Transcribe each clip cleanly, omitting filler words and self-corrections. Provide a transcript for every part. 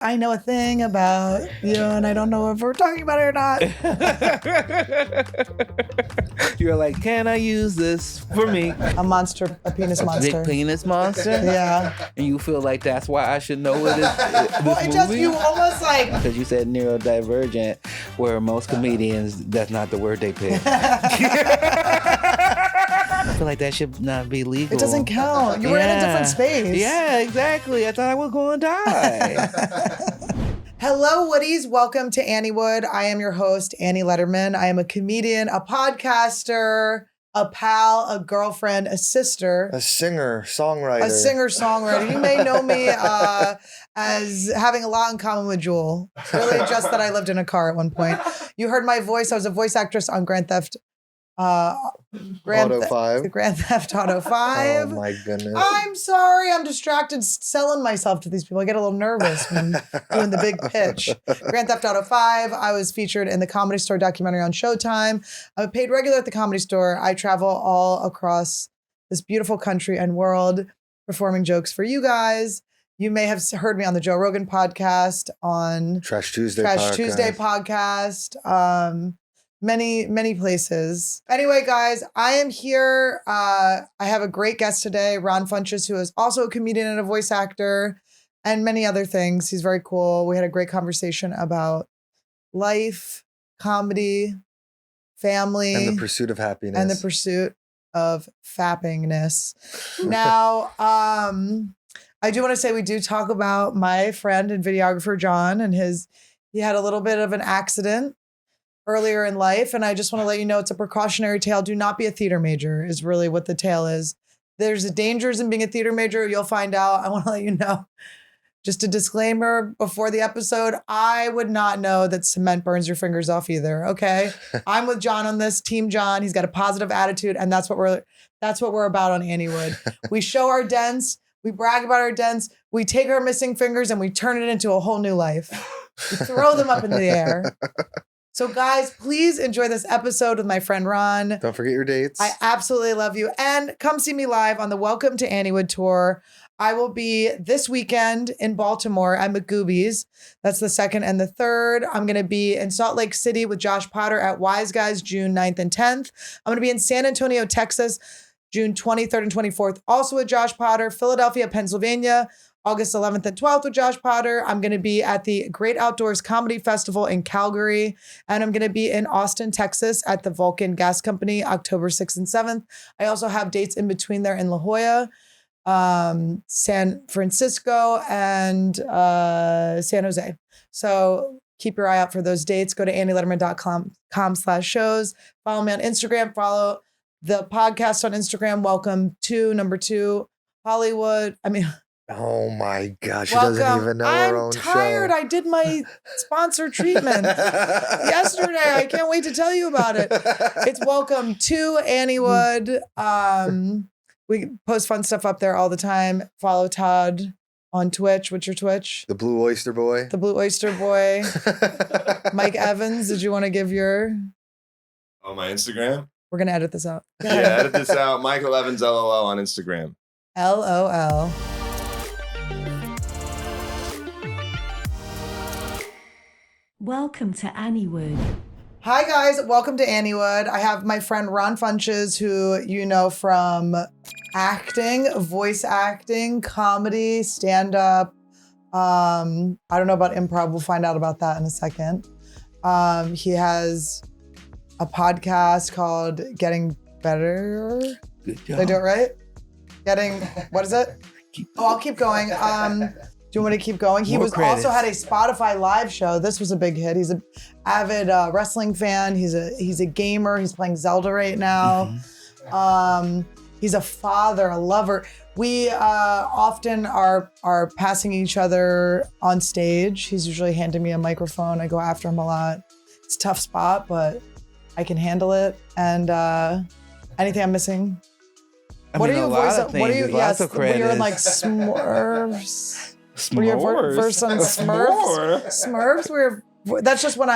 I know a thing about you, and I don't know if we're talking about it or not. You're like, can I use this for me? A monster, a penis monster. Big penis monster? Yeah. And you feel like that's why I should know it is this Well, it just, movie? you almost like... Because you said neurodivergent, where most comedians, that's not the word they pick. I feel like that should not be legal. It doesn't count. You were in a different space. Yeah, exactly. I thought I was going to die. Hello, Woodies. Welcome to AnnieWood. I am your host, Annie Lederman. I am a comedian, a podcaster, a pal, a girlfriend, a sister. A singer-songwriter. A singer-songwriter. You may know me as having a lot in common with Jewel. It's really just that I lived in a car at one point. You heard my voice. I was a voice actress on Grand Theft Auto 5. Grand Theft Auto 5. Oh my goodness. I'm sorry. I'm distracted selling myself to these people. I get a little nervous when doing the big pitch. Grand Theft Auto 5. I was featured in the Comedy Store documentary on Showtime. I'm a paid regular at the Comedy Store. I travel all across this beautiful country and world performing jokes for you guys. You may have heard me on the Joe Rogan podcast, on Trash Tuesday podcast. Many places. Anyway, guys, I am here. I have a great guest today, Ron Funches, who is also a comedian and a voice actor and many other things. He's very cool. We had a great conversation about life, comedy, family. And the pursuit of happiness. And the pursuit of fappingness. Now, I do want to say we do talk about my friend and videographer, John, and he had a little bit of an accident earlier in life. And I just want to let you know it's a precautionary tale. Do not be a theater major is really what the tale is. There's dangers in being a theater major. You'll find out. I want to let you know. Just a disclaimer before the episode, I would not know that cement burns your fingers off either. Okay. I'm with John on this, Team John. He's got a positive attitude. And that's what we're about on AnnieWood. We show our dents. We brag about our dents. We take our missing fingers and we turn it into a whole new life. We throw them up in the air. So guys, please enjoy this episode with my friend Ron. Don't forget your dates. I absolutely love you. And come see me live on the Welcome to AnnieWood tour. I will be this weekend in Baltimore. I'm at Goobies. That's the 2nd and the 3rd. I'm going to be in Salt Lake City with Josh Potter at Wise Guys, June 9th and 10th. I'm going to be in San Antonio, Texas, June 23rd and 24th, also with Josh Potter. Philadelphia, Pennsylvania, August 11th and 12th with Josh Potter. I'm going to be at the Great Outdoors Comedy Festival in Calgary. And I'm going to be in Austin, Texas at the Vulcan Gas Company, October 6th and 7th. I also have dates in between there in La Jolla, San Francisco, and San Jose. So keep your eye out for those dates. Go to annielederman.com/shows. Follow me on Instagram. Follow the podcast on Instagram. Welcome to number 2, Hollywood. Oh my God, she doesn't even know her own show. I'm tired. I did my sponsor treatment yesterday. I can't wait to tell you about it. It's Welcome to AnnieWood. We post fun stuff up there all the time. Follow Todd on Twitch. What's your Twitch? The Blue Oyster Boy. The Blue Oyster Boy. Mike Evans, did you want to give your... Oh, my Instagram? We're going to edit this out. Yeah, edit this out. Michael Evans, LOL on Instagram. LOL. Welcome to AnnieWood. Hi guys, welcome to AnnieWood. I have my friend Ron Funches, who you know from acting, voice acting, comedy, stand-up. I don't know about improv. We'll find out about that in a second. He has a podcast called Getting Better. Good job. Did I do it right? What is it? I'll keep going. Do you want to keep going? He also had a Spotify live show. This was a big hit. He's an avid wrestling fan. He's a gamer. He's playing Zelda right now. Mm-hmm. He's a father, a lover. We often are passing each other on stage. He's usually handing me a microphone. I go after him a lot. It's a tough spot, but I can handle it. And anything I'm missing? What are you? Yes, we're in like Smurfs. What are your first on Smurfs? Smurfs. That's just when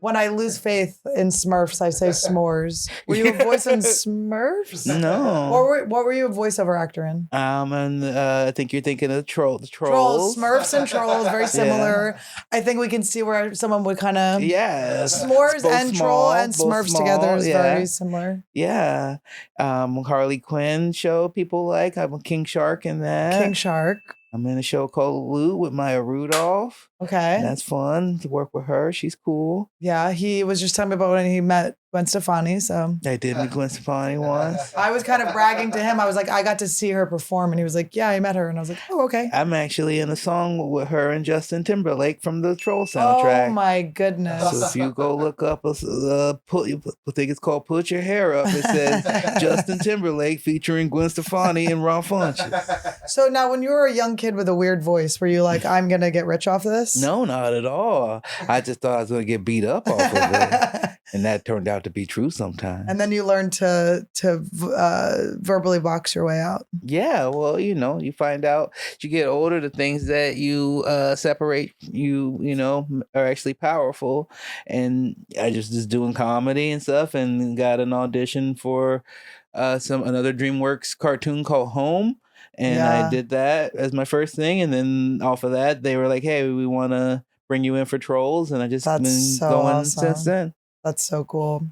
When I lose faith in Smurfs, I say s'mores. Were you a voice in Smurfs? No. What were you a voiceover actor in? And I think you're thinking of the trolls. Smurfs and Trolls, very similar. Yeah. I think we can see where someone would kind of S'mores and Troll and Smurfs together is very similar. Yeah. Harley Quinn show people like. I'm a King Shark in that. King Shark. I'm in a show called Lou with Maya Rudolph. Okay. And that's fun to work with her. She's cool. Yeah, he was just telling me about when he met Gwen Stefani. So I did meet Gwen Stefani once. I was kind of bragging to him. I was like, I got to see her perform. And he was like, yeah, I met her. And I was like, oh, okay. I'm actually in a song with her and Justin Timberlake from the Troll soundtrack. Oh, my goodness. So if you go look up, I think it's called Put Your Hair Up. It says Justin Timberlake featuring Gwen Stefani and Funches. So now when you were a young kid with a weird voice, were you like, I'm going to get rich off of this? No, not at all. I just thought I was going to get beat up off of it. And that turned out to be true sometimes. And then you learned to verbally box your way out. Yeah, well, you find out as you get older, the things that you separate are actually powerful. And I just doing comedy and stuff, and got an audition for another DreamWorks cartoon called Home. And I did that as my first thing. And then off of that, they were like, hey, we want to bring you in for Trolls. And I just been going awesome. Since then. That's so cool.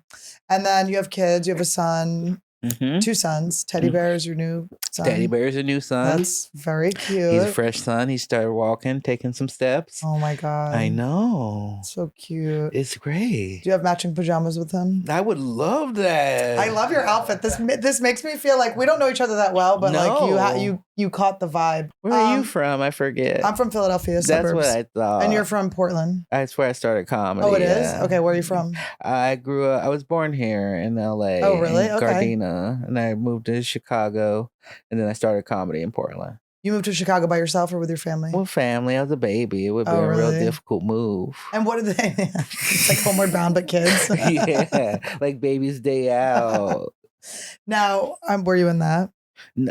And then you have kids. You have a son. Mm-hmm. 2 sons. Teddy Bear is your new son. Teddy Bear is a new son. That's very cute. He's a fresh son. He started walking, taking some steps. Oh my God. I know. So cute. It's great. Do you have matching pajamas with him? I would love that. I love your outfit. This makes me feel like we don't know each other that well, but like you caught the vibe. Where are you from? I forget. I'm from Philadelphia suburbs. That's what I thought. And you're from Portland. That's where I started comedy. Oh, it is? Okay, where are you from? I was born here in LA. Oh, really? In Gardena. And I moved to Chicago, and then I started comedy in Portland. You moved to Chicago by yourself or with your family? With family. I was a baby. It would be a real difficult move. And what did they? It's like Homeward Bound, but kids. Yeah, like Baby's Day Out. Now, were you in that?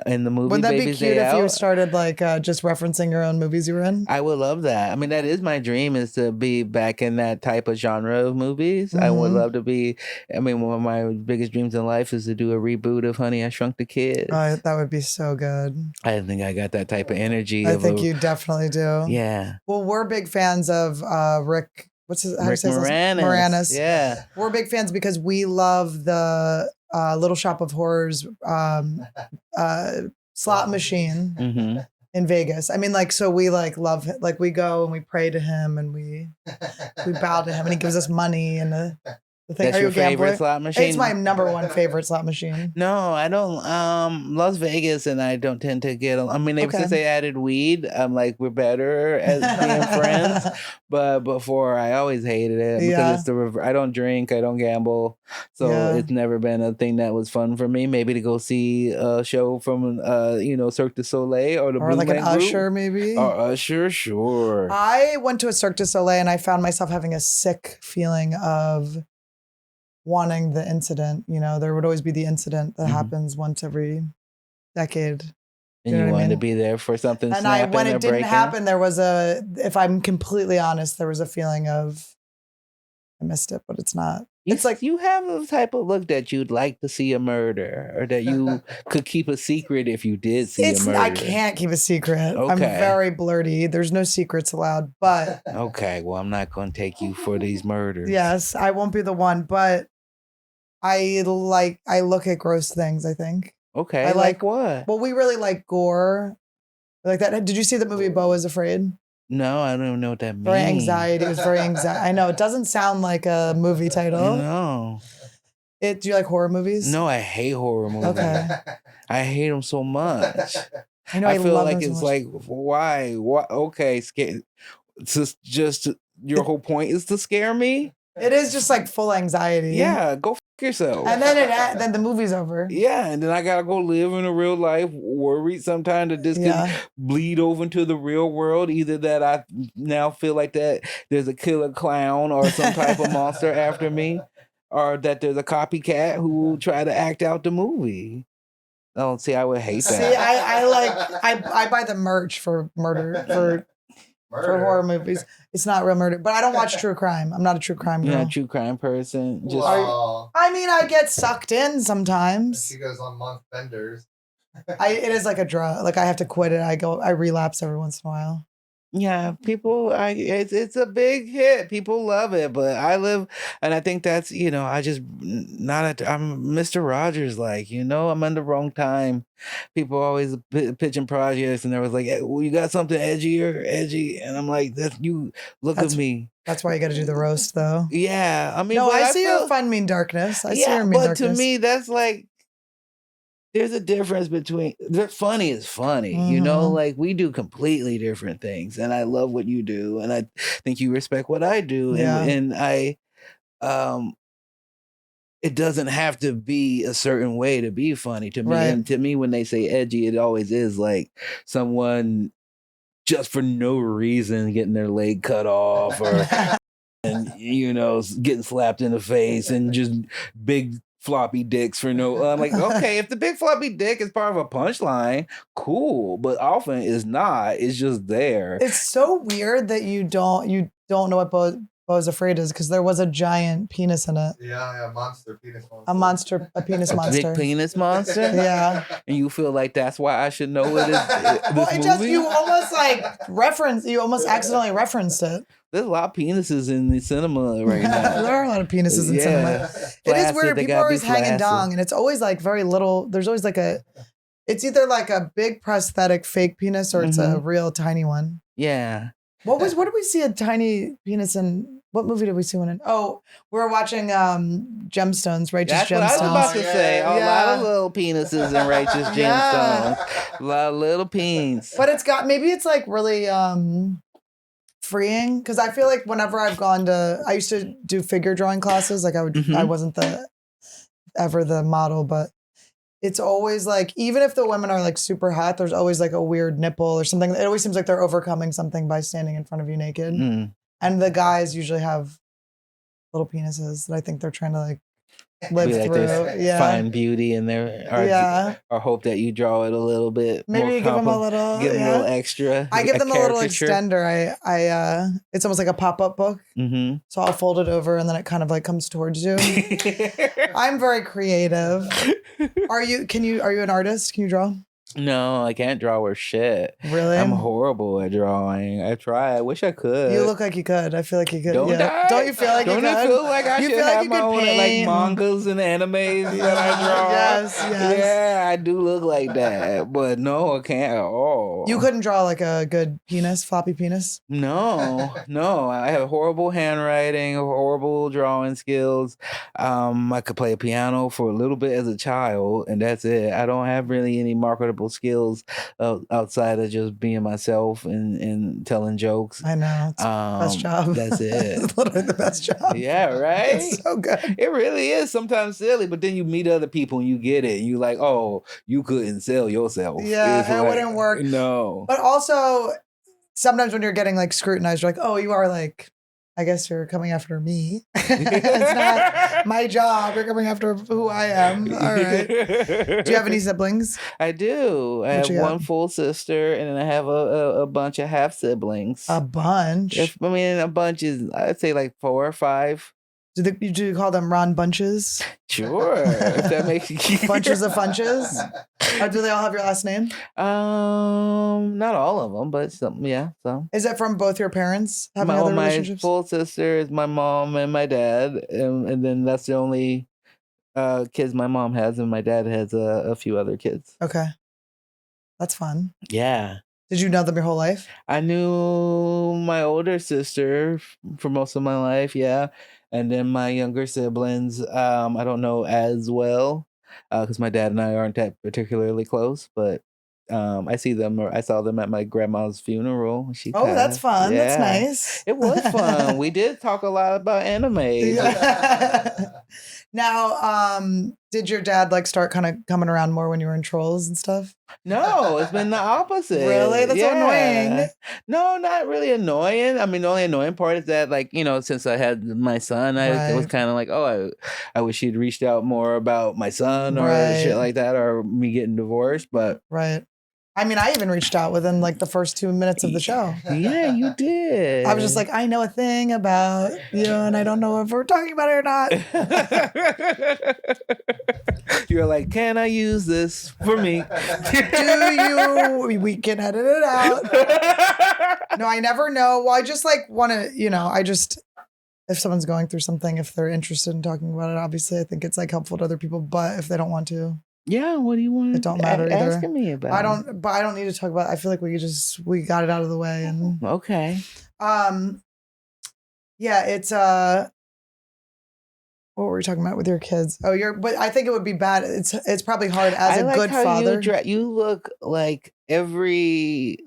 In the movie, would that Baby's be cute Day if Out? you started like just referencing your own movies you were in? I would love that. I mean, that is my dream, is to be back in that type of genre of movies. Mm-hmm. I would love to be. I mean, one of my biggest dreams in life is to do a reboot of Honey, I Shrunk the Kids. Oh, that would be so good. I think I got that type of energy. I think you definitely do. Yeah. Well, we're big fans of Rick. What's his? Rick Moranis. Yeah. We're big fans because we love the Little Shop of Horrors slot machine in Vegas. I mean, like, so we like love it. Like, we go and we pray to him and we bow to him and he gives us money and the thing. That's Are you your a gambler? favorite slot machine? It's my number one favorite slot machine. No, I don't. Las Vegas, and I don't tend to get. I mean, since they added weed, I'm like, we're better as being friends. But before, I always hated it because it's I don't drink, I don't gamble, so it's never been a thing that was fun for me. Maybe to go see a show from Cirque du Soleil or Blue like Man an Group. Usher, maybe. Or Usher, sure. I went to a Cirque du Soleil and I found myself having a sick feeling of wanting the incident. There would always be the incident that happens once every decade. And you wanted to be there for something. And when it didn't happen, there was if I'm completely honest, there was a feeling of I missed it, but it's not. It's like you have the type of look that you'd like to see a murder, or that you could keep a secret if you did see a murder. I can't keep a secret. Okay. I'm very blurty. There's no secrets allowed, but okay. Well, I'm not going to take you for these murders. Yes, I won't be the one, but I look at gross things, I think. Okay, I like what? Well, we really like gore. Like that. Did you see the movie Beau is Afraid? No, I don't even know what that means. Very anxiety. It was very anxiety. I know, it doesn't sound like a movie title. No. Do you like horror movies? No, I hate horror movies. Okay. I hate them so much. I know. I feel like it's so like, why? What? Okay, just your whole point is to scare me? It is just like full anxiety. Yeah, go yourself. And then the movie's over. Yeah, and then I gotta go live in a real life, worried sometimes that this could bleed over into the real world. Either that I now feel like that there's a killer clown or some type of monster after me, or that there's a copycat who will try to act out the movie. Oh, see, I would hate that. See, I buy the merch for murder for for horror movies. It's not real murder, but I don't watch true crime. I'm not a true crime girl. You're not a true crime person. Just I mean, I get sucked in sometimes. She goes on month benders. It is like a drug. Like I have to quit it. I relapse every once in a while. yeah, people. It's a big hit. People love it, but I live, and I think that's I just I'm Mr. Rogers. Like I'm in the wrong time. People always pitching projects, and they was like, well, you got something edgy, and I'm like, that you look at me. That's why you got to do the roast, though. Yeah, I mean, no, but I see your fun, mean darkness. I see your mean darkness. But to me, that's like. There's a difference between funny is funny, like we do completely different things, and I love what you do, and I think you respect what I do, and I, it doesn't have to be a certain way to be funny to me, right. And to me, when they say edgy, it always is like someone just for no reason getting their leg cut off, or and getting slapped in the face, and just big. Floppy dicks for no. I'm like, okay, if the big floppy dick is part of a punchline, cool, but often it's not. It's just there. It's so weird that you don't know what Beau's Afraid is, because there was a giant penis in it. Yeah, monster penis monster. A penis monster. Big penis monster. Yeah. And you feel like that's why I should know it is. Well, you almost you almost accidentally referenced it. There's a lot of penises in the cinema right now. There are a lot of penises in cinema. It is weird. People are always hanging dong, and it's always like very little. There's always like it's either like a big prosthetic fake penis or it's a real tiny one. Yeah. What did we see a tiny penis in? What movie did we see one in? Oh, we were watching Gemstones, Righteous Gemstones. That's what I was about to say. A lot of little penises in Righteous Gemstones. A lot of little peens. But maybe it's like really freeing, because I feel like whenever I've gone to, I used to do figure drawing classes. Like I wasn't ever the model, but it's always like, even if the women are like super hot, there's always like a weird nipple or something. It always seems like they're overcoming something by standing in front of you naked. And the guys usually have little penises that I think they're trying to like live through. Find beauty in there. Or hope that you draw it a little bit. Maybe give them a little. Give them a little extra. I give them a little extender. It's almost like a pop-up book. So I'll fold it over and then it kind of like comes towards you. I'm very creative. Are you an artist? Can you draw? No, I can't draw worth shit. Really? I'm horrible at drawing. I try. I wish I could. You look like you could. I feel like you could. Don't I? Don't you feel like you could? Don't I feel like I should have my own like mangas and animes that I draw? Yes. Yeah, I do look like that. But no, I can't at all. You couldn't draw like a good penis, floppy penis? No. I have horrible handwriting, horrible drawing skills. I could play a piano for a little bit as a child, and that's it. I don't have really any marketable skills outside of just being myself and telling jokes. I know. It's the best job. That's it. It's literally the best job. Yeah, right? It's so good. It really is sometimes silly, but then you meet other people and you get it. And you're like, oh, you couldn't sell yourself. Yeah, it wouldn't work. No. But also, sometimes when you're getting like scrutinized, you're like, oh, you are like, I guess you're coming after me. It's not my job. You're coming after who I am. All right. Do you have any siblings? I do. I have one full sister, and then I have a bunch of half siblings. A bunch? A bunch is, I'd say like 4 or 5. Do you call them Ron Bunches? Sure. If that makes you Bunches of Funches? Or do they all have your last name? Not all of them, but some, yeah. So. Is it from both your parents having other relationships? My full sister is my mom and my dad, and then that's the only kids my mom has, and my dad has a few other kids. Okay. That's fun. Yeah. Did you know them your whole life? I knew my older sister for most of my life, yeah. And then my younger siblings, I don't know as well, because my dad and I aren't that particularly close, but I saw them at my grandma's funeral. That's fun. Yeah. That's nice. It was fun. We did talk a lot about anime. Yeah. Now, did your dad like start kind of coming around more when you were in Trolls and stuff? No, it's been the opposite. Really? That's so annoying. No, not really annoying. I mean, the only annoying part is that, like, since I had my son, it was kind of like, oh, I wish he'd reached out more about my son or shit like that, or me getting divorced. But right. I mean, I even reached out within like the first 2 minutes of the show. Yeah, you did. I was just like, I know a thing about you, and I don't know if we're talking about it or not. You're like, can I use this for me? Do you? We can edit it out. No, I never know. Well, I just like want to, if someone's going through something, if they're interested in talking about it, obviously I think it's like helpful to other people. But if they don't want to, yeah, what do you want? It don't matter either. Asking me about. I don't need to talk about it. I feel like we got it out of the way. And okay. Yeah, it's what were we talking about with your kids? Oh, but I think it would be bad. It's probably hard as a good father. You look like every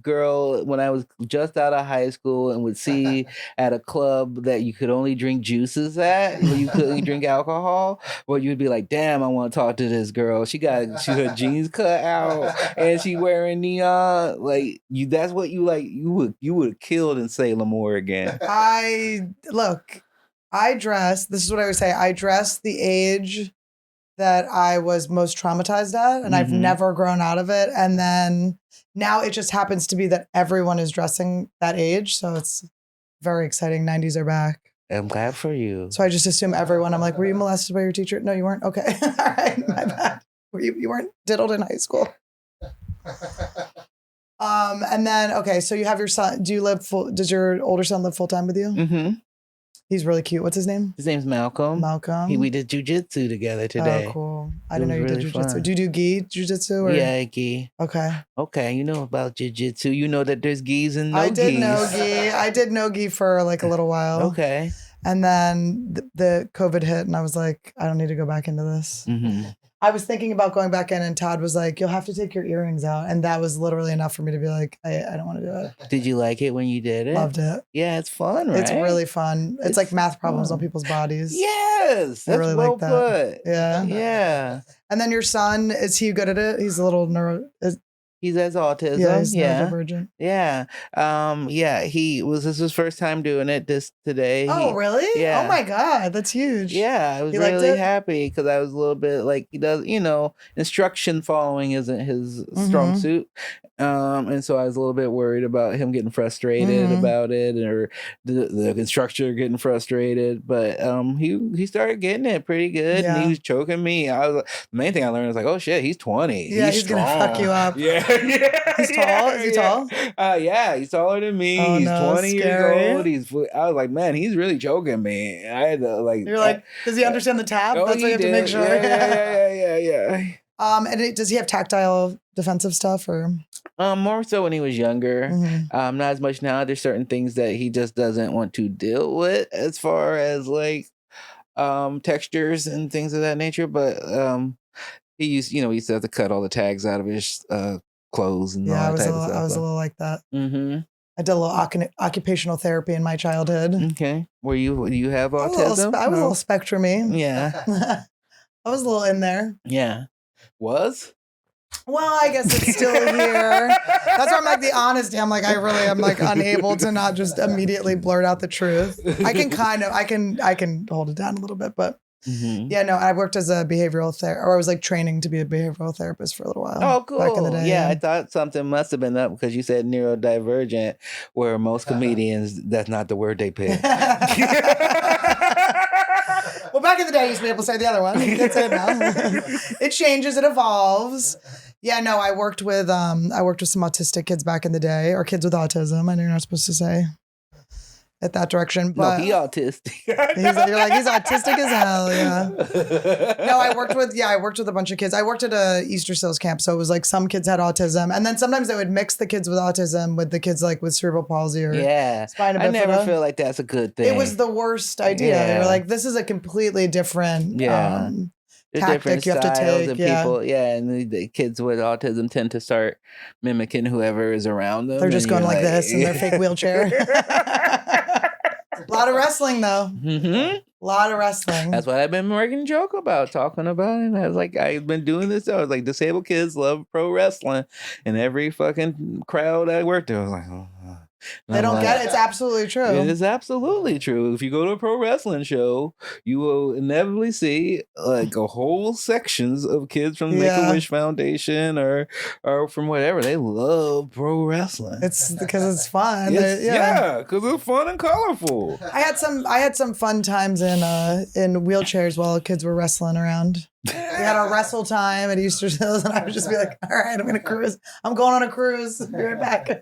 girl when I was just out of high school and would see at a club that you could only drink juices at, you couldn't drink alcohol. Well, you'd be like, damn, I want to talk to this girl. She her jeans cut out and she wearing neon. Like that's what you like. You would have killed in Salem, Oregon. I dress, this is what I would say, I dress the age that I was most traumatized at, and I've never grown out of it. And then now it just happens to be that everyone is dressing that age. So it's very exciting. 90s are back. I'm glad for you. So I just assume everyone, I'm like, were you molested by your teacher? No, you weren't? Okay. All right, my bad. You weren't diddled in high school? And then, okay, so you have your son. Does your older son live full-time with you? Mm-hmm. He's really cute. What's his name? His name's Malcolm. We did jujitsu together today. Oh, cool. I didn't know you did jujitsu. Do you do gi jujitsu? Yeah, gi. Okay. Okay, you know about jujitsu. You know that there's gis and no gis. I did no gi for like a little while. Okay. And then the COVID hit and I was like, I don't need to go back into this. Mm-hmm. I was thinking about going back in and Todd was like, you'll have to take your earrings out. And that was literally enough for me to be like, I don't want to do it. Did you like it when you did it? Loved it. Yeah, it's fun, right? It's really fun. It's like math problems on people's bodies. Yes. That's really well like that. put. Yeah. Yeah. And then your son, is he good at it? He's a little He has autism. Yeah, he's neurodivergent. Yeah. Yeah. He was. This was his first time doing it today. Oh, really? Yeah. Oh my God, that's huge. Yeah, I was really happy because I was a little bit like he does. Instruction following isn't his strong suit, and so I was a little bit worried about him getting frustrated about it, or the instructor getting frustrated. But he started getting it pretty good, and he was choking me. The main thing I learned was like, oh shit, he's 20. Yeah, he's strong. Gonna fuck you up. Yeah. He's tall. Is he tall? Yeah, he's taller than me. Oh, he's no, 20 scary. years old. I was like, man, he's really choking me. I had to like. You're like, does he understand the tab? Oh, That's what you have to make sure. Yeah. And does he have tactile defensive stuff or? More so when he was younger. Not as much now. There's certain things that he just doesn't want to deal with as far as like textures and things of that nature. But he used to have to cut all the tags out of his clothes and all that type of stuff. I was a little like that. Mm-hmm. I did a little occupational therapy in my childhood. Okay. Do you have autism? I was a little spectrum-y. Yeah. I was a little in there. Yeah. Was? Well, I guess it's still here. That's why I'm like the honesty. I'm like, I'm like unable to not just immediately blurt out the truth. I can hold it down a little bit, but yeah, no, I worked as a behavioral therapist, or I was like training to be a behavioral therapist for a little while. Oh, cool. Back in the day. Yeah, I thought something must have been up because you said neurodivergent, where most comedians, that's not the word they pick. Well, back in the day, I used to be able to say the other one. That's it now. It changes, it evolves. Yeah, no, I worked with some autistic kids back in the day, or kids with autism. I know you're not supposed to say at that direction, but no, he autistic. You're like, he's autistic as hell. Yeah. No, I worked with a bunch of kids. I worked at a Easter Seals camp, so it was like some kids had autism, and then sometimes they would mix the kids with autism with the kids like with cerebral palsy or spina bifida. I never feel like that's a good thing. It was the worst idea. Yeah. You're like, this is a completely different tactic you have to take. People, and the kids with autism tend to start mimicking whoever is around them. They're just going like this in their fake wheelchair. A lot of wrestling, though. A lot of wrestling. That's what I've been making a joke about, talking about it. And I was like, I've been doing this. I was like, disabled kids love pro wrestling. And every fucking crowd I worked with, I was like, oh. And They I'm don't like, get it. It's absolutely true. It is absolutely true. If you go to a pro wrestling show, you will inevitably see like a whole sections of kids from the Make-A-Wish Foundation or from whatever. They love pro wrestling. It's because it's fun. Yeah, because it's fun and colorful. I had some fun times in wheelchairs while kids were wrestling around. We had our wrestle time at Easter Hills, and I would just be like, "All right, I'm gonna cruise. I'm going on a cruise. Be right back."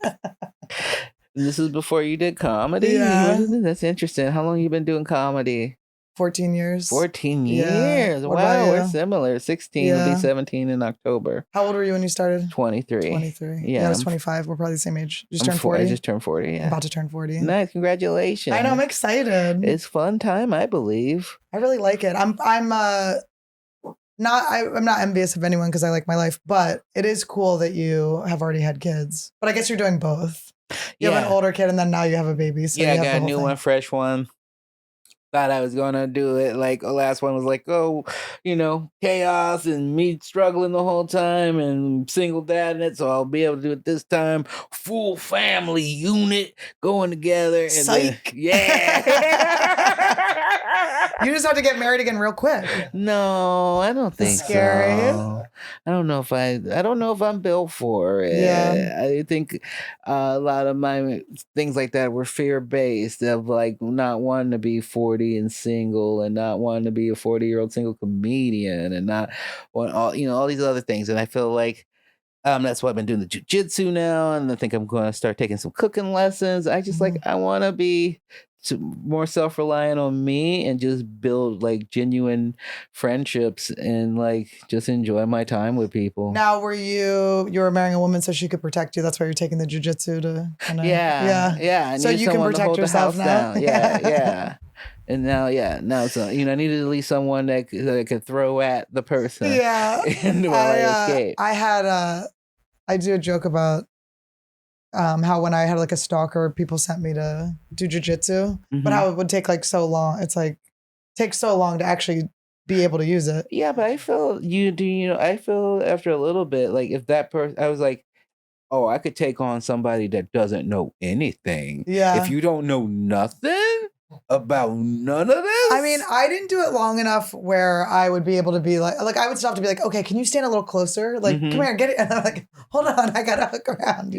This is before you did comedy? Yeah. That's interesting. How long you been doing comedy? 14 years. 14 Yeah. years. What Wow, about we're you? similar. 16 will be 17 in October. How old were you when you started? 23. 23. Yeah, I was 25. We're probably the same age. You just I'm turned 40? I just turned 40, I'm yeah. about to turn 40. Nice, congratulations. I know, I'm excited. It's fun time, I believe. I really like it. I'm not envious of anyone because I like my life, but it is cool that you have already had kids. But I guess you're doing both. You have an older kid and then now you have a baby. So yeah, you I have got the a new whole one, thing. fresh one. Thought I was gonna do it. Like the last one was like, oh, chaos and me struggling the whole time and single dad in it. So I'll be able to do it this time. Full family unit going together. And Psych. You just have to get married again real quick. No, I don't think scary. so. I don't know if I'm built for it. Yeah. I think a lot of my things like that were fear based of like not wanting to be 40 and single and not wanting to be a 40-year-old single comedian and not want all these other things. And I feel like that's why I've been doing the jujitsu now, and I think I'm going to start taking some cooking lessons. I just I want to be more self-reliant on me and just build like genuine friendships and like just enjoy my time with people. Now, you were marrying a woman so she could protect you. That's why you're taking the jujitsu to kind of yeah. I so need you can someone to protect hold the yourself house now. down. Yeah. And now so I needed at least someone that could throw at the person. Yeah. And while I escape. I do a joke about how when I had like a stalker, people sent me to do jujitsu, but how it would take like so long. It's like takes so long to actually be able to use it. Yeah, but I feel I feel after a little bit like if that person, I was like, oh, I could take on somebody that doesn't know anything. Yeah. If you don't know nothing about none of this. I mean, I didn't do it long enough where I would be able to be like I would stop to be like, okay, can you stand a little closer? Like, come here, get it. And I'm like, hold on, I gotta hook around.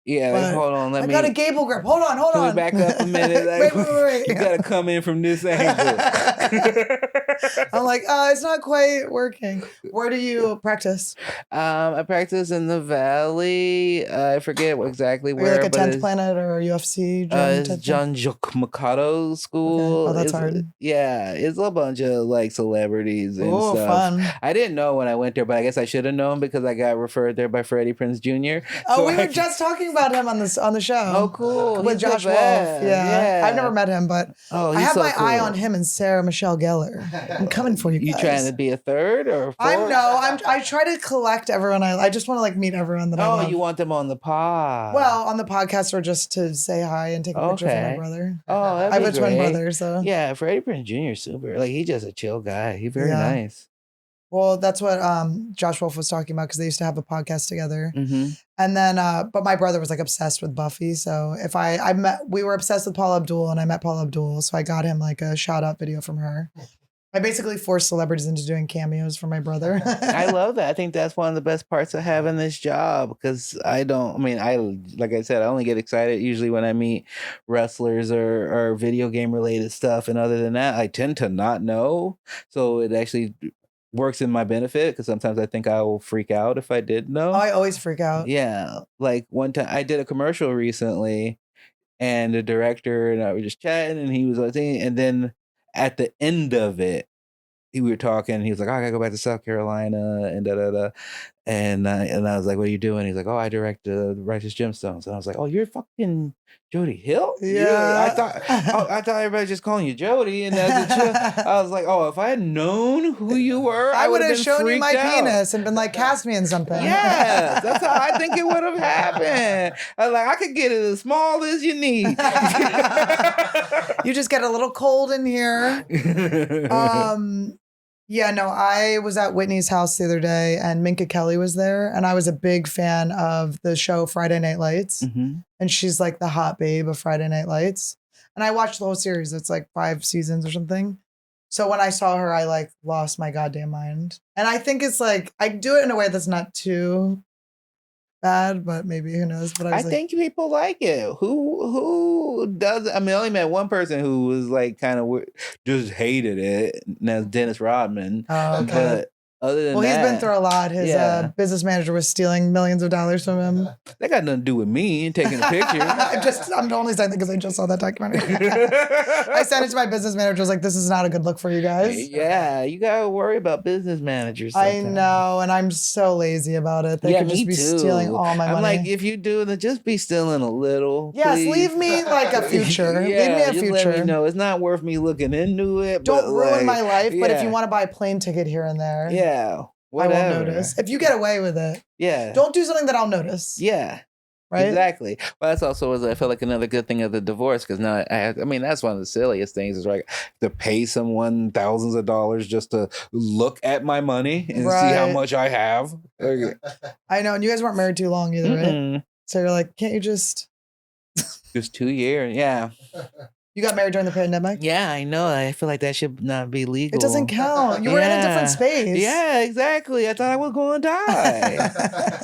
Yeah, like, hold on, I got a gable grip. Hold on. Can we back up a minute? Like, wait. You gotta come in from this angle. I'm like, it's not quite working. Where do you practice? I practice in the Valley. I forget exactly where. Like a 10th Planet or UFC gym? It's John Jacques Mikado School. Okay. Oh, that's hard. Yeah, it's a bunch of like celebrities and stuff. Fun. I didn't know when I went there, but I guess I should have known because I got referred there by Freddie Prinze Jr. Oh, we were just talking about him on the show. Oh, cool. With Josh Wolf. Yeah. I've never met him, but I have my eye on him and Sarah Michelle Gellar. I'm coming for you guys. You trying to be a third or a fourth? I try to collect everyone. I just want to like meet everyone that I love. Oh, you want them on the pod? Well, on the podcast or just to say hi and take a picture for my brother. Oh, that'd I have be a twin great. brother, so yeah, Freddie Prinze Jr. is super. Like he's just a chill guy. He's very nice. Well, that's what Josh Wolf was talking about because they used to have a podcast together. Mm-hmm. And then, but my brother was like obsessed with Buffy. So if we were obsessed with Paula Abdul and I met Paula Abdul. So I got him like a shout out video from her. I basically forced celebrities into doing cameos for my brother. I love that. I think that's one of the best parts of having this job because like I said, I only get excited usually when I meet wrestlers or video game related stuff. And other than that, I tend to not know. So it actually works in my benefit because sometimes I think I will freak out if I did know. I always freak out. Yeah. Like one time I did a commercial recently and the director and I were just chatting and he was like, and then at the end of it, we were talking and he was like, oh, I gotta go back to South Carolina and da-da-da. And I was like, what are you doing? He's like, oh, I direct the Righteous Gemstones. And I was like, oh, you're fucking Jody Hill? Yeah. I thought everybody was just calling you Jody. And I was like, oh, if I had known who you were, I would have been shown you my freaked out. penis and been like, cast me in something. Yeah, that's how I think it would have happened. I was like, I could get it as small as you need. You just get a little cold in here. Yeah, no, I was at Whitney's house the other day and Minka Kelly was there. And I was a big fan of the show Friday Night Lights. Mm-hmm. And she's like the hot babe of Friday Night Lights. And I watched the whole series. It's like 5 seasons or something. So when I saw her, I like lost my goddamn mind. And I think it's like, I do it in a way that's not too bad, but maybe who knows. But I think people like it. Who does? I mean, I only met one person who was like kind of just hated it. And that's Dennis Rodman. Oh, okay. But other than he's that, been through a lot. His business manager was stealing millions of dollars from him. That got nothing to do with me and taking a picture. I'm only saying that because I just saw that documentary. I sent it to my business manager. I was like, this is not a good look for you guys. Yeah, you gotta worry about business managers sometimes. I know, and I'm so lazy about it. They could just be stealing all my money. I'm like, if you do, then just be stealing a little. Yes, please. leave me like a future. Leave me a future. Let me know. It's not worth me looking into it. Don't ruin my life, but if you want to buy a plane ticket here and there. Yeah. Whatever. I won't notice. If you get away with it. Yeah. Don't do something that I'll notice. Yeah. Right? Exactly. Well, that's also, I feel like, another good thing of the divorce, because now, I mean, that's one of the silliest things is like to pay someone thousands of dollars just to look at my money and see how much I have. I know. And you guys weren't married too long either, right? So you're like, can't you just... Just 2 years. Yeah. You got married during the pandemic? Yeah, I know. I feel like that should not be legal. It doesn't count. You were in a different space. Yeah, exactly. I thought I was going to die.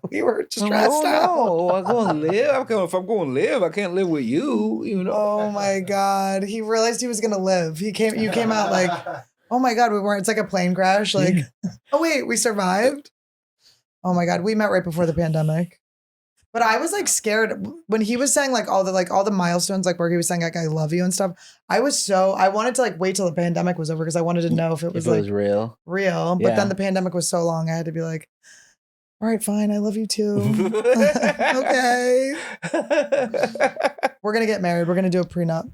We were stressed out. No, I'm going to live. If I'm going to live, I can't live with you. You know. Oh my God! He realized he was going to live. You came out like, oh my God, we weren't. It's like a plane crash. Like, oh wait, we survived. Oh my God, we met right before the pandemic. But I was like scared when he was saying like all the milestones, like where he was saying like I love you and stuff. I wanted to like wait till the pandemic was over because I wanted to know if it was real. But then the pandemic was so long, I had to be like, all right, fine, I love you too. Okay. We're gonna get married. We're gonna do a prenup,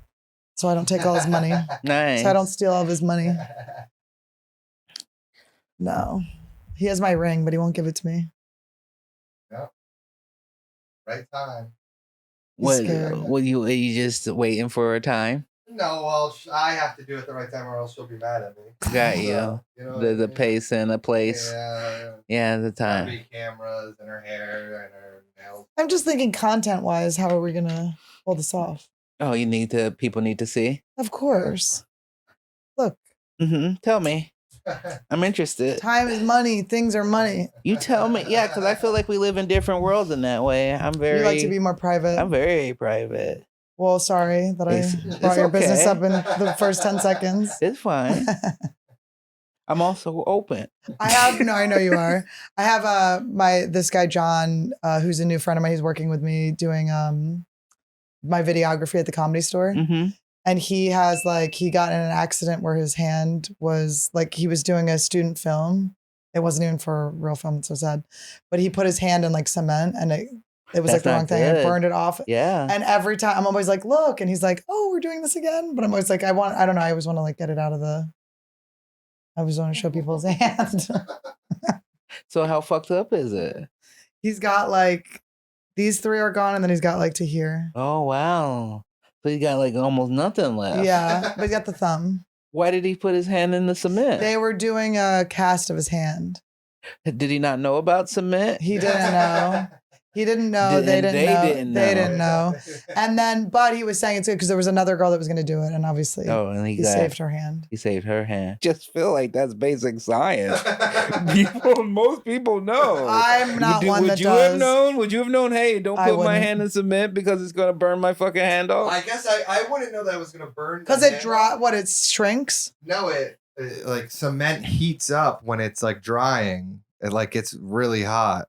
so I don't take all his money. Nice. So I don't steal all of his money. No, he has my ring, but he won't give it to me. Right time. What you just waiting for a time? No, well, I have to do it the right time, or else she'll be mad at me. Got you. You know the pace and the place. Yeah, the time. Cameras and her hair and her nails. I'm just thinking, content-wise, how are we gonna pull this off? Oh, people need to see. Of course. Look. Tell me. I'm interested. Time is money. Things are money. You tell me. Yeah, because I feel like we live in different worlds in that way. You like to be more private. I'm very private. Well, sorry that I brought your business up in the first 10 seconds. It's fine. I'm also open. I know you are. I have this guy, John, who's a new friend of mine. He's working with me doing my videography at the Comedy Store. And he got in an accident where his hand was like, he was doing a student film. It wasn't even for a real film. It's so sad. But he put his hand in like cement and it was like the wrong thing. It burned it off. Yeah. And every time I'm always like, look, and he's like, oh, we're doing this again. But I'm always like, I don't know. I always want to like get it out of I always want to show people's hand. So how fucked up is it? He's got like, these 3 are gone and then he's got like to here. Oh, wow. So he got like almost nothing left. Yeah, but he got the thumb. Why did he put his hand in the cement? They were doing a cast of his hand. Did he not know about cement? He didn't know. He didn't know. They didn't know. And then, but he was saying it's good because there was another girl that was going to do it. And obviously, he saved her hand. He saved her hand. Just feel like that's basic science. Most people know. I'm not one that does. Would you have known, hey, don't put my hand in cement because it's going to burn my fucking hand off? I guess I wouldn't know that it was going to burn. Because it it shrinks? No, it like cement heats up when it's like drying. It gets really hot.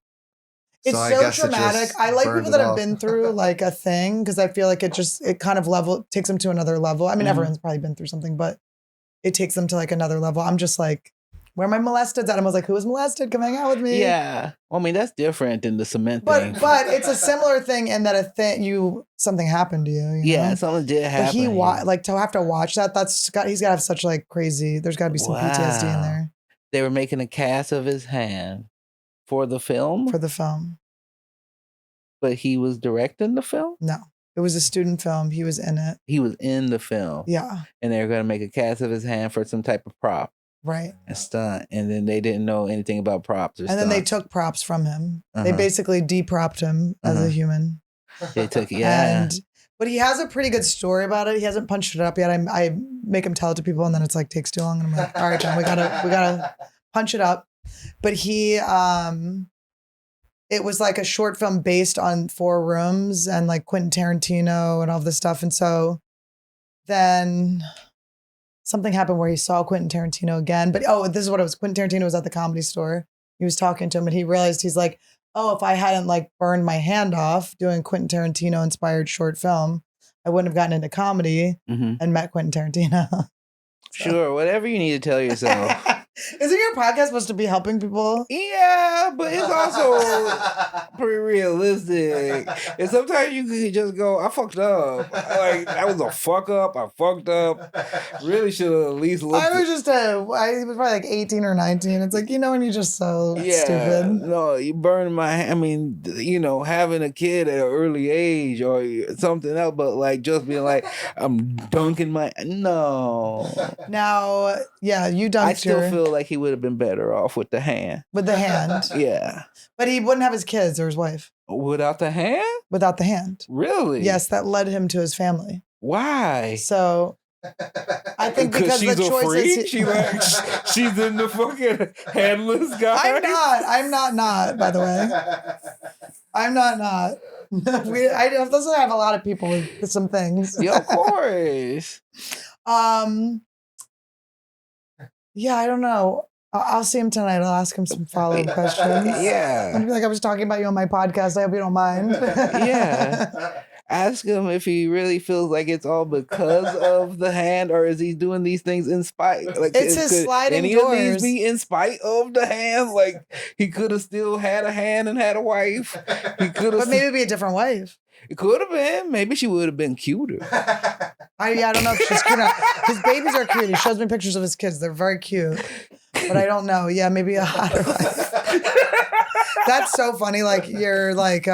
It's so traumatic. I like people that have been through like a thing because I feel like it kind of takes them to another level. I mean, everyone's probably been through something, but it takes them to like another level. I'm just like, where am I molested at? I was like, who was molested? Come hang out with me. Yeah. Well, I mean, that's different than the cement thing. But it's a similar thing in that something happened to you. Yeah, something did happen. But to have to watch that, he's got to have such like crazy, there's got to be some PTSD in there. They were making a cast of his hand. For the film? For the film. But he was directing the film? No. It was a student film. He was in it. He was in the film. Yeah. And they were going to make a cast of his hand for some type of prop. Right. and stunt, and then they didn't know anything about props or And then they stunts. took props from him. They Uh-huh. basically depropped him as a human. They took yeah. But he has a pretty good story about it. He hasn't punched it up yet. I make him tell it to people, and then it's like takes too long. And I'm like, all right, John, we gotta punch it up. But he, it was like a short film based on 4 Rooms and like Quentin Tarantino and all this stuff. And so then something happened where he saw Quentin Tarantino again. But this is what it was. Quentin Tarantino was at the Comedy Store. He was talking to him, and he realized he's like, oh, if I hadn't like burned my hand off doing Quentin Tarantino inspired short film, I wouldn't have gotten into comedy and met Quentin Tarantino. Sure, whatever you need to tell yourself. Isn't your podcast supposed to be helping people? Yeah, but it's also pretty realistic. And sometimes you can just go, I fucked up. Like, that was a fuck up. I fucked up. Really should have at least looked. I was probably like 18 or 19. It's like, when you're just so stupid. No, you burned my, having a kid at an early age or something else, but like just being like, I'm dunking no. Now, you dunked I still feel like he would have been better off with the hand. With the hand. Yeah. But he wouldn't have his kids or his wife. Without the hand? Without the hand. Really? Yes, that led him to his family. Why? So I think because she's the a choices freak. She's in the fucking handless guy. I'm not, by the way. I'm not. I doesn't have a lot of people with some things. Yeah, of course. Yeah, I don't know. I'll see him tonight. I'll ask him some follow-up questions. Yeah. I'll be like, I was talking about you on my podcast. I hope you don't mind. Yeah. Ask him if he really feels like it's all because of the hand, or is he doing these things in spite? Like, it's his sliding any doors. Of these be in spite of the hand? Like, he could have still had a hand and had a wife. He could have, but maybe it'd be a different wife. It could have been. Maybe she would have been cuter. I don't know if she's cute. His babies are cute. He shows me pictures of his kids. They're very cute. But I don't know. Yeah, maybe a hotter wife. That's so funny. Like, you're like,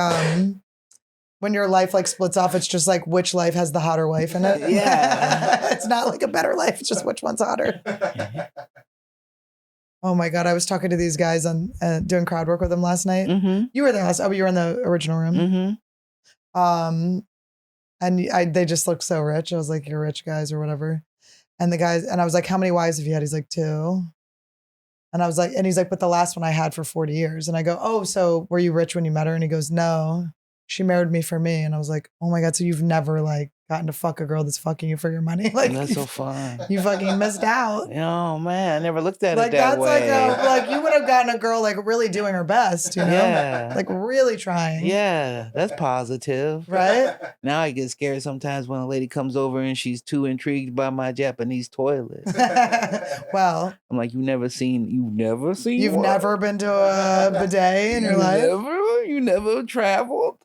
when your life like splits off, it's just like which life has the hotter wife in it. Yeah. It's not like a better life. It's just which one's hotter. Oh my God. I was talking to these guys on doing crowd work with them last night. Mm-hmm. You were there you were in the original room. Mm-hmm. And they just looked so rich. I was like, you're rich guys or whatever. And I was like, how many wives have you had? He's like, 2. And I was like, and he's like, but the last one I had for 40 years. And I go, oh, so were you rich when you met her? And he goes, no, she married me for me. And I was like, oh my God. So you've never like gotten to fuck a girl that's fucking you for your money? Like, that's so fun. You fucking missed out. Oh man, I never looked at like, it that that's way. like you would have gotten a girl like really doing her best, Yeah. like really trying. Yeah, that's positive. Right? Now I get scared sometimes when a lady comes over and she's too intrigued by my Japanese toilet. Well, I'm like, you've never seen You've one? never been to a bidet in your life? You never traveled?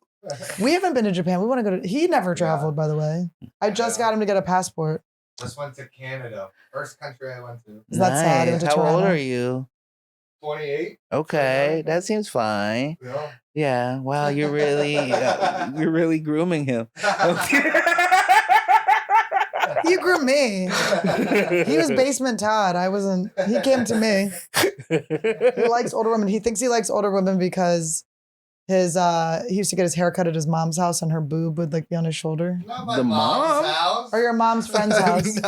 We haven't been to Japan. We want to go to. He never traveled, by the way. I just got him to get a passport. Just went to Canada. First country I went to. Is that sad? I went to How old Toronto. are you? 28. Okay, that seems fine. Yeah. Yeah. Wow, you're really grooming him. You grew me. He was basement Todd. I wasn't. He came to me. He likes older women. He thinks he likes older women because he used to get his hair cut at his mom's house, and her boob would like be on his shoulder. Not my The mom's mom? house. Or your mom's friend's house.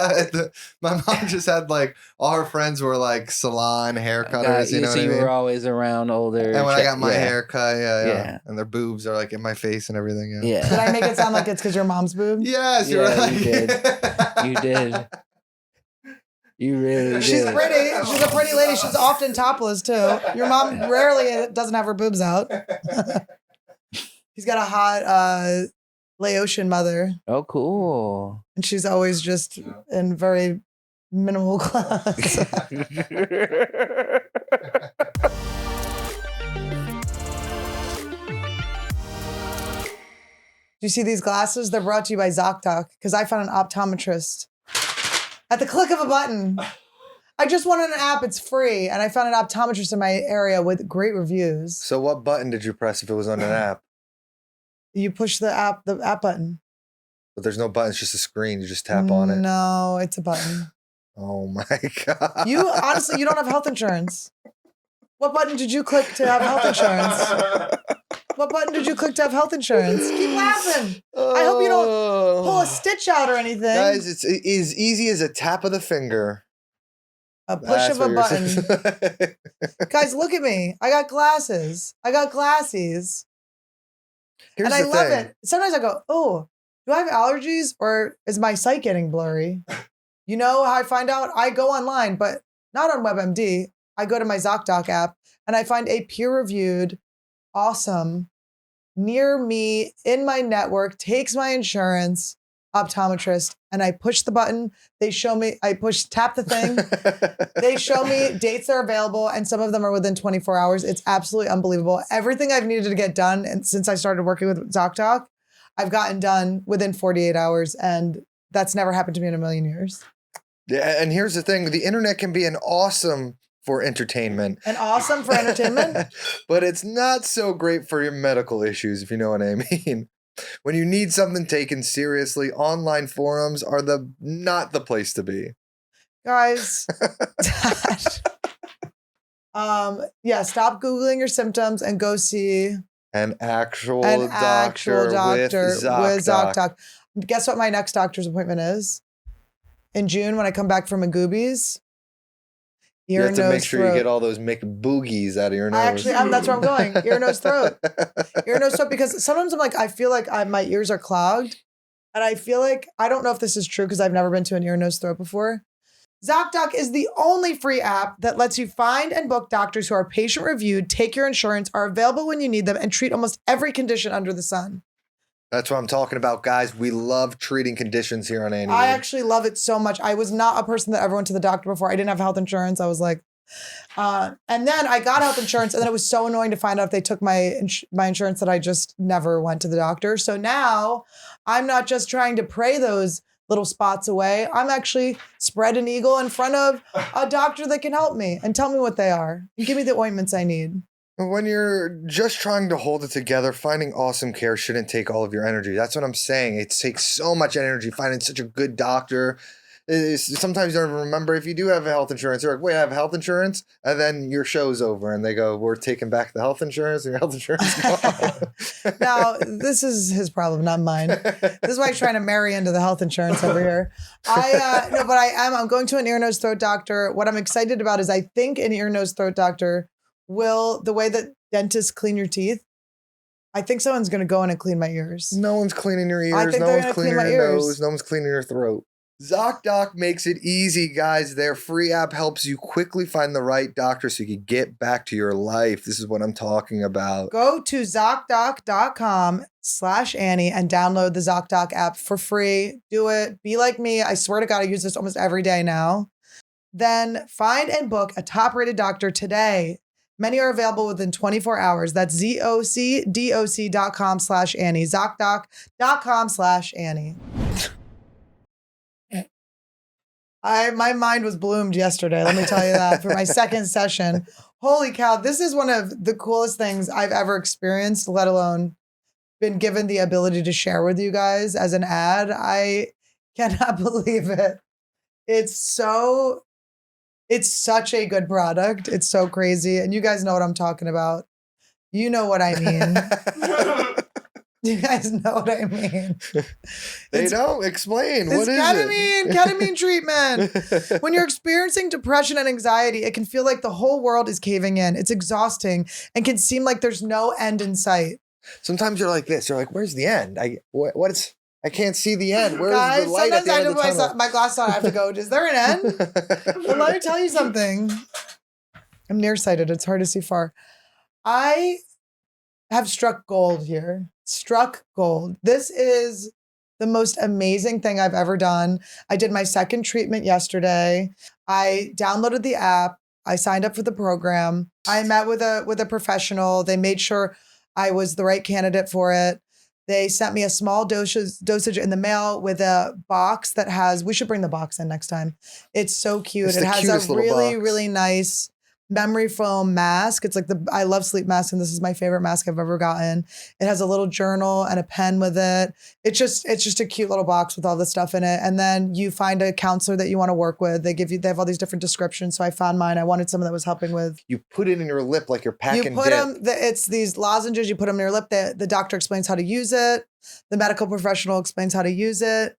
My mom just had like all her friends were like salon haircutters. You know so what I you mean? were always around older. And when I got my yeah. hair cut, yeah, Yeah. and their boobs are like in my face and everything. Yeah. Yeah. Did I make it sound like it's because your mom's boob? Yes, you're Yeah, right. you did. You did. You really did. She's pretty. She's a pretty lady. She's often topless too. Your mom rarely doesn't have her boobs out. He's got a hot Laotian mother, Oh, cool. and she's always just in very minimal clothes. Do you see these glasses? They're brought to you by ZocDoc because I found an optometrist at the click of a button. I just wanted an app. It's free. And I found an optometrist in my area with great reviews. So what button did you press if it was on an app? You push the app button. But there's no button. It's just a screen. You just tap on it. No, it's a button. Oh my God. You honestly, you don't have health insurance. What button did you click to have health insurance? What button did you click to have health insurance? Keep laughing. I hope you don't pull a stitch out or anything. Guys, it's as easy as a tap of the finger. A push of a button. Guys, look at me. I got glasses. I got glassies. Here's and I the love thing. it. Sometimes I go, oh, do I have allergies or is my sight getting blurry? You know how I find out? I go online, but not on WebMD. I go to my ZocDoc app and I find a peer-reviewed, awesome, near me in my network, takes my insurance optometrist, and I push the button. They show me, tap the thing. They show me dates that are available, and some of them are within 24 hours. It's absolutely unbelievable. Everything I've needed to get done, and since I started working with ZocDoc, I've gotten done within 48 hours, and that's never happened to me in a million years. Yeah, and here's the thing. The internet can be an awesome for entertainment. And awesome for entertainment? But it's not so great for your medical issues, if you know what I mean. When you need something taken seriously, online forums are not the place to be. Guys, yeah, stop Googling your symptoms and go see An actual doctor with ZocDoc. ZocDoc. Guess what my next doctor's appointment is? In June when I come back from Magoobies. You have to make sure you get all those McBoogies out of your nose. That's where I'm going. Ear, nose, throat. Ear, nose, throat. Because sometimes I'm like, I feel like my ears are clogged. And I feel like, I don't know if this is true because I've never been to an ear, nose, throat before. ZocDoc is the only free app that lets you find and book doctors who are patient reviewed, take your insurance, are available when you need them, and treat almost every condition under the sun. That's what I'm talking about, guys. We love treating conditions here on AnnieWood. I actually love it so much. I was not a person that ever went to the doctor before. I didn't have health insurance. I was like, and then I got health insurance, and then it was so annoying to find out if they took my insurance that I just never went to the doctor. So now I'm not just trying to pray those little spots away. I'm actually spread an eagle in front of a doctor that can help me and tell me what they are and give me the ointments I need. When you're just trying to hold it together, finding awesome care shouldn't take all of your energy. That's what I'm saying. It takes so much energy finding such a good doctor. Sometimes you don't even remember if you do have health insurance. You're like, wait, I have health insurance? And then your show's over and they go, we're taking back the health insurance and your health insurance is gone. Now, this is his problem, not mine. This is why he's trying to marry into the health insurance over here. I'm going to an ear, nose, throat doctor. What I'm excited about is I think an ear, nose, throat doctor the way that dentists clean your teeth, I think someone's going to go in and clean my ears. No one's cleaning your I ears. think No they're one's gonna cleaning clean your my ears. nose. No one's cleaning your throat. ZocDoc makes it easy, guys. Their free app helps you quickly find the right doctor so you can get back to your life. This is what I'm talking about. Go to ZocDoc.com/Annie and download the ZocDoc app for free. Do it. Be like me. I swear to God, I use this almost every day now. Then find and book a top-rated doctor today. Many are available within 24 hours. That's ZocDoc.com/Annie. ZocDoc.com/Annie. My mind was bloomed yesterday. Let me tell you that for my second session. Holy cow. This is one of the coolest things I've ever experienced, let alone been given the ability to share with you guys as an ad. I cannot believe it. It's such a good product. It's so crazy. And you guys know what I'm talking about. You know what I mean. You guys know what I mean. They don't explain. What is ketamine treatment. When you're experiencing depression and anxiety, it can feel like the whole world is caving in. It's exhausting and can seem like there's no end in sight. Sometimes you're like this. You're like, where's the end? I can't see the end. Where's Guys, the light at sometimes the I end do of the tunnel? my glasses on. I have to go, is there an end? Well, let me tell you something. I'm nearsighted. It's hard to see far. I have struck gold here. Struck gold. This is the most amazing thing I've ever done. I did my second treatment yesterday. I downloaded the app. I signed up for the program. I met with a professional. They made sure I was the right candidate for it. They sent me a small dosage in the mail with a box that has, we should bring the box in next time. It's so cute. It's it the has cutest a little really, box. really nice memory foam mask. It's like I love sleep masks, and this is my favorite mask I've ever gotten. It has a little journal and a pen with it. It's just a cute little box with all this stuff in it. And then you find a counselor that you want to work with. They have all these different descriptions. So I found mine. I wanted someone that was helping with. You put it in your lip like you're packing You put dip. them, it's these lozenges, you put them in your lip. The doctor explains how to use it. The medical professional explains how to use it.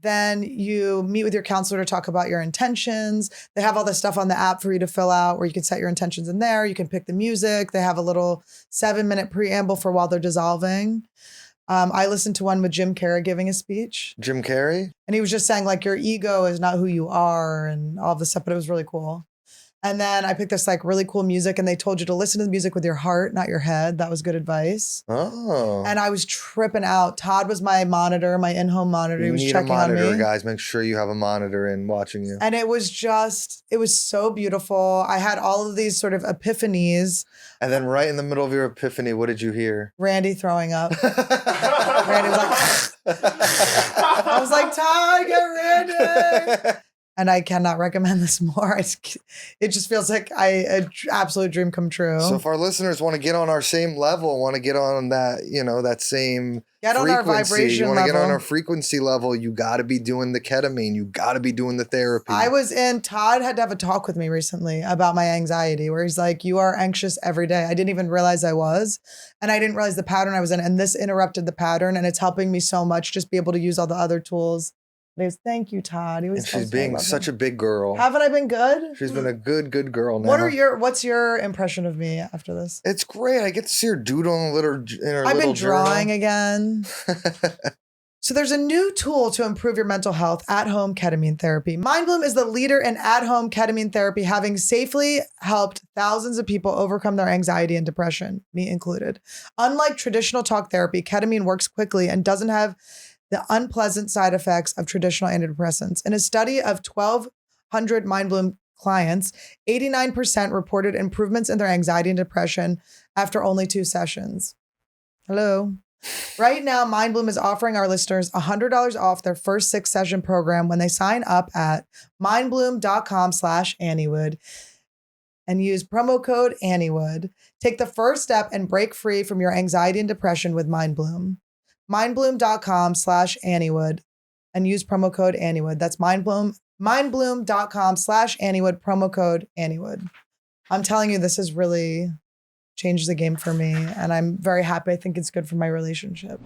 Then you meet with your counselor to talk about your intentions. They have all this stuff on the app for you to fill out where you can set your intentions in there. You can pick the music. They have a little 7-minute preamble for while they're dissolving. I listened to one with Jim Carrey giving a speech. Jim Carrey? And he was just saying like your ego is not who you are and all this stuff, but it was really cool. And then I picked this like really cool music, and they told you to listen to the music with your heart, not your head. That was good advice. Oh. And I was tripping out. Todd was my monitor, my in-home monitor. He was need checking a monitor, on me. guys. Make sure you have a monitor in watching you. And it was so beautiful. I had all of these sort of epiphanies. And then right in the middle of your epiphany, what did you hear? Randy throwing up. Randy was like, I was like, Todd, get Randy. And I cannot recommend this more. It just feels like an absolute dream come true. So if our listeners want to get on our same level, want to get on that, that same get on our vibration you want level. to get on our frequency level, you got to be doing the ketamine. You got to be doing the therapy. Todd had to have a talk with me recently about my anxiety where he's like, you are anxious every day. I didn't even realize I was. And I didn't realize the pattern I was in. And this interrupted the pattern. And it's helping me so much just be able to use all the other tools. He was, thank you, Todd. He was. And she's being such a big girl. Haven't I been good? She's been a good girl now. What's your impression of me after this? It's great. I get to see her doodle in her I've little been drawing journal. again. So there's a new tool to improve your mental health, at-home ketamine therapy. MindBloom is the leader in at-home ketamine therapy, having safely helped thousands of people overcome their anxiety and depression, me included. Unlike traditional talk therapy, ketamine works quickly and doesn't have the unpleasant side effects of traditional antidepressants. In a study of 1,200 MindBloom clients, 89% reported improvements in their anxiety and depression after only 2 sessions. Hello. Right now, MindBloom is offering our listeners $100 off their first 6-session program when they sign up at mindbloom.com/AnnieWood and use promo code AnnieWood. Take the first step and break free from your anxiety and depression with MindBloom. mindbloom.com/AnnieWood and use promo code AnnieWood. That's mindbloom.com/AnnieWood, promo code AnnieWood. I'm telling you, this has really changed the game for me, and I'm very happy. I think it's good for my relationship.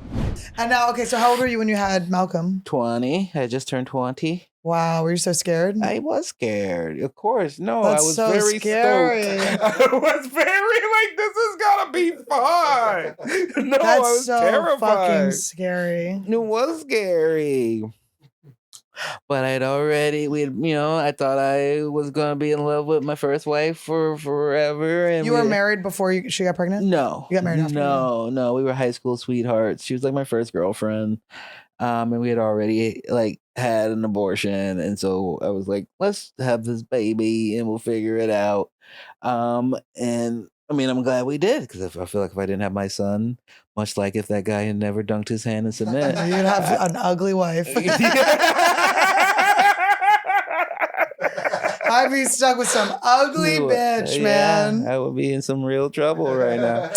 And now, okay, so how old were you when you had Malcolm? 20. I just turned 20. Wow, were you so scared? I was scared. Of course. No, That's I was so very scary. stoked. I was very like, this is gonna be fun. No, I That's was so terrified. fucking scary. It was scary. But I thought I was gonna be in love with my first wife for forever. And You were married before she got pregnant? No. You got married after? No. We were high school sweethearts. She was like my first girlfriend. And we had already like had an abortion. And so I was like, let's have this baby and we'll figure it out. And I mean, I'm glad we did, because I feel like if I didn't have my son, much like if that guy had never dunked his hand in cement, You'd have an ugly wife. I'd be stuck with some ugly bitch, man. I would be in some real trouble right now.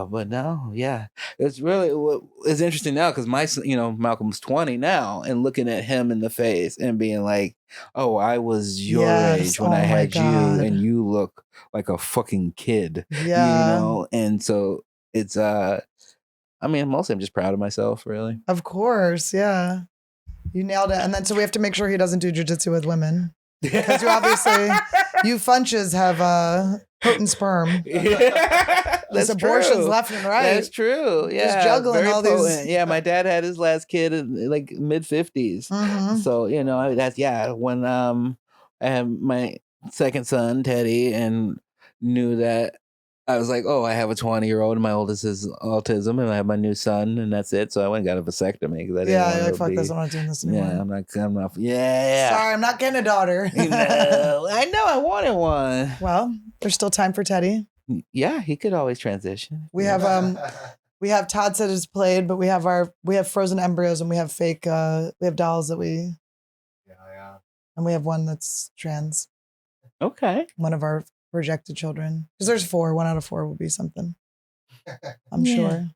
But no, yeah, it's interesting now because my son, Malcolm's 20 now, and looking at him in the face and being like, "Oh, I was your age when I had you, and you look like a fucking kid." Yeah, and so it's mostly I'm just proud of myself, really. Of course, yeah. You nailed it. And then so we have to make sure he doesn't do jujitsu with women. Because you Funches have potent sperm. There's abortions left and right. That's true. Yeah. Just juggling all these. Yeah, my dad had his last kid in like mid-50s. Mm-hmm. So, when I had my second son, Teddy, and knew that I was like, oh, I have a 20-year-old and my oldest is autism, and I have my new son, and that's it. So I went and got a vasectomy because I didn't want to fuck this. I'm not doing this anymore. Yeah, I'm not. Yeah. Sorry, I'm not getting a daughter. I know. I wanted one. Well, there's still time for Teddy. Yeah, he could always transition. We have Todd said it's played, but we have frozen embryos and we have fake we have dolls that we and we have one that's trans. Okay. One of our projected children. Because there's 4. 1 out of 4 will be something. I'm Yeah. sure.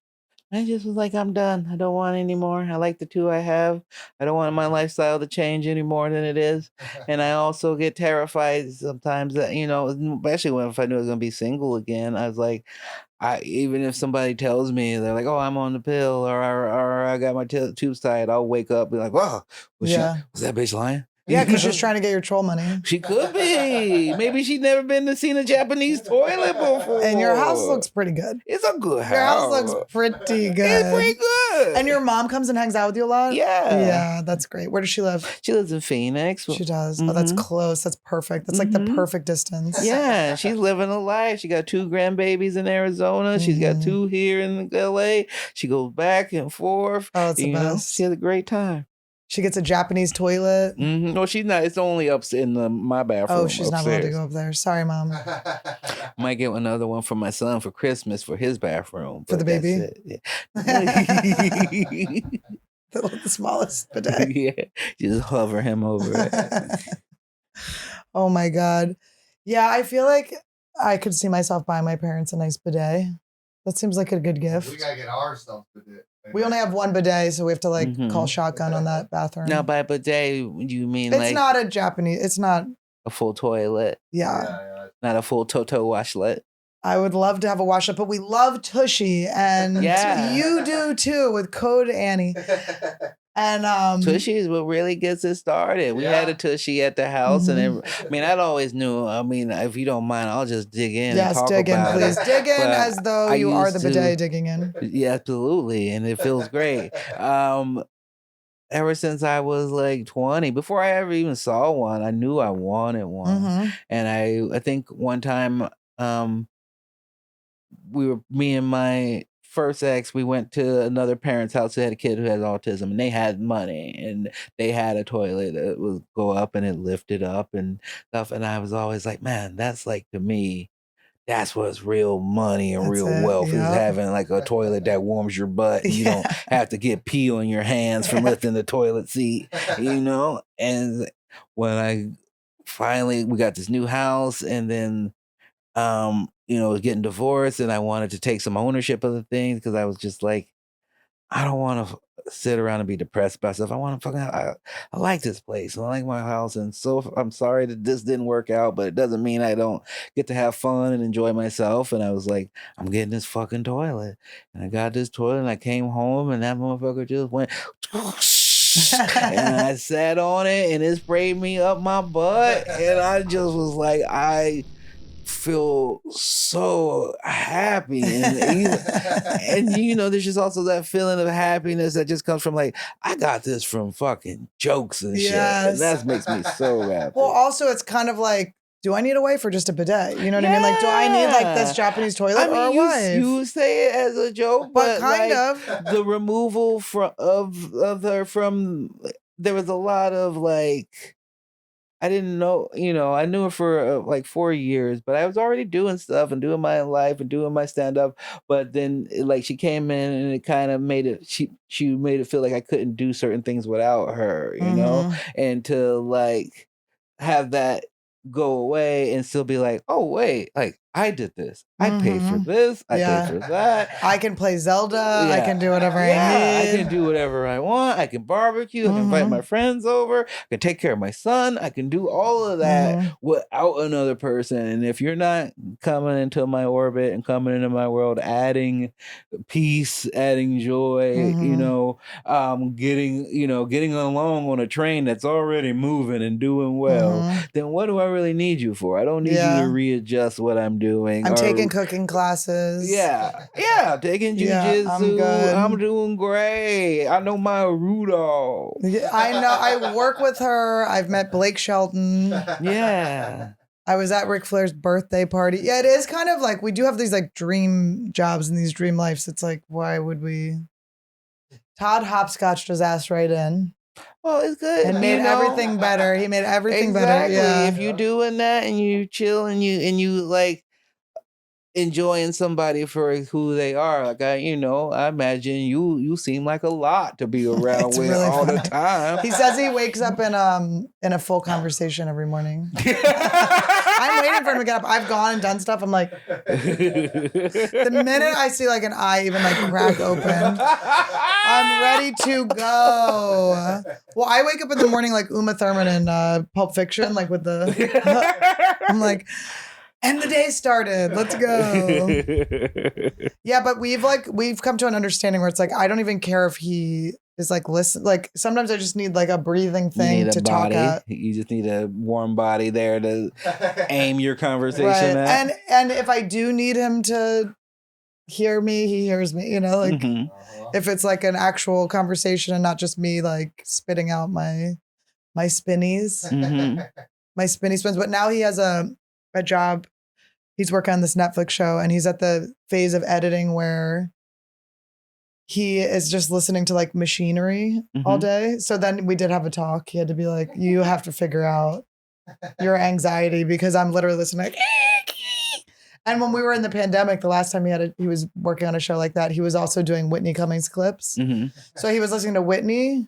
I just was like, I'm done. I don't want any more. I like the 2 I have. I don't want my lifestyle to change any more than it is. And I also get terrified sometimes that, especially if I knew I was going to be single again. I was like, even if somebody tells me, they're like, oh, I'm on the pill or I got my tubes tied, I'll wake up and be like, whoa, was that bitch lying? Yeah, because she's trying to get your troll money. She could be. Maybe she's never been to seen a Japanese toilet before. And your house looks pretty good. It's a good house. Your house looks pretty good. It's pretty good. And your mom comes and hangs out with you a lot? Yeah. Yeah, that's great. Where does she live? She lives in Phoenix. She does. Oh, that's close. That's perfect. That's like the perfect distance. Yeah, she's living a life. She got 2 grandbabies in Arizona. She's got 2 here in LA. She goes back and forth. Oh, it's the best. She has a great time. She gets a Japanese toilet. No, she's not. It's only up in my bathroom. Oh, she's not allowed to go up there. Sorry, Mom. Might get another one for my son for Christmas for his bathroom. For the baby? Yeah. The smallest bidet. Yeah, just hover him over it. Oh my God. Yeah, I feel like I could see myself buying my parents a nice bidet. That seems like a good gift. We gotta get ourselves bidet. We only have 1 bidet, so we have to call shotgun on that bathroom. Now, by bidet, you mean it's not a Japanese, it's not a full toilet? Yeah. Not a full Toto washlet? I would love to have a washlet, but we love Tushy, and you do too with code Annie. And Tushy is what really gets it started. We had a Tushy at the house, and I always knew. If you don't mind, I'll just dig in. Yes, and talk dig in, about please. it. Dig in as though you are the bidet digging in. Yeah, absolutely, and it feels great. Ever since I was like 20, before I ever even saw one, I knew I wanted one. And I think one time, me and my first ex, we went to another parent's house who had a kid who had autism, and they had money, and they had a toilet that would go up and it lifted up and stuff. And I was always like, man, that's like, to me, that's what's real money and real wealth is having like a toilet that warms your butt. And you don't have to get pee on your hands from lifting the toilet seat, And when we got this new house, and then was getting divorced, and I wanted to take some ownership of the things, because I was just like, I don't want to sit around and be depressed about stuff. I want to I like this place. I like my house. And so I'm sorry that this didn't work out, but it doesn't mean I don't get to have fun and enjoy myself. And I was like, I'm getting this fucking toilet. And I got this toilet, and I came home, and that motherfucker just went and I sat on it, and it sprayed me up my butt. And I just was like, I feel so happy, and there's just also that feeling of happiness that just comes from like, I got this from fucking jokes and shit, and that makes me so happy. Well, also it's kind of like, do I need a wife or just a bidet? You know what I mean? Like, do I need like this Japanese toilet or a wife? You say it as a joke, but kind like, of the removal of her from, there was a lot of like, I didn't know, I knew her for like 4 years, but I was already doing stuff and doing my life and doing my stand-up. But then like she came in, and it kind of made it, she made it feel like I couldn't do certain things without her, and to like have that go away and still be like, oh wait, like I did this. I paid for this. I paid for that. I can play Zelda. I can do whatever I need. I can do whatever I want. I can barbecue. I can invite my friends over. I can take care of my son. I can do all of that without another person. And if you're not coming into my orbit and coming into my world, adding peace, adding joy, getting along on a train that's already moving and doing well, then what do I really need you for? I don't need you to readjust what I'm doing. I'm taking cooking classes. Taking jujitsu. I'm doing great. I know my Rudolph. I know. I work with her. I've met Blake Shelton. Yeah. I was at Ric Flair's birthday party. Yeah, it is kind of like, we do have these like dream jobs and these dream lives. It's like, why would we? Todd Hopscotched his ass right in. Well, it's good. And made everything better. He made everything better. Yeah. If you're doing that and you chill and you like, enjoying somebody for who they are. Like I imagine you seem like a lot to be around It's with really all the funny. time. He says he wakes up in a full conversation every morning. I'm waiting for him to get up. I've gone and done stuff. I'm like, the minute I see like an eye even like crack open, I'm ready to go. Well, I wake up in the morning like Uma Thurman in Pulp Fiction, like with the. I'm like, and the day started. Let's go. Yeah, but we've come to an understanding where it's like I don't even care if he is like listen. Like sometimes I just need like a breathing thing to talk at. You just need a warm body there to aim your conversation Right. at. And if I do need him to hear me, he hears me. You know, like if it's like an actual conversation and not just me like spitting out my spinnies, my spinny spins. But now he has a job. He's working on this Netflix show and he's at the phase of editing where he is just listening to like machinery all day. So then we did have a talk. He had to be like, you have to figure out your anxiety because I'm literally listening like, and when we were in the pandemic, the last time he was working on a show like that, he was also doing Whitney Cummings clips. So he was listening to Whitney,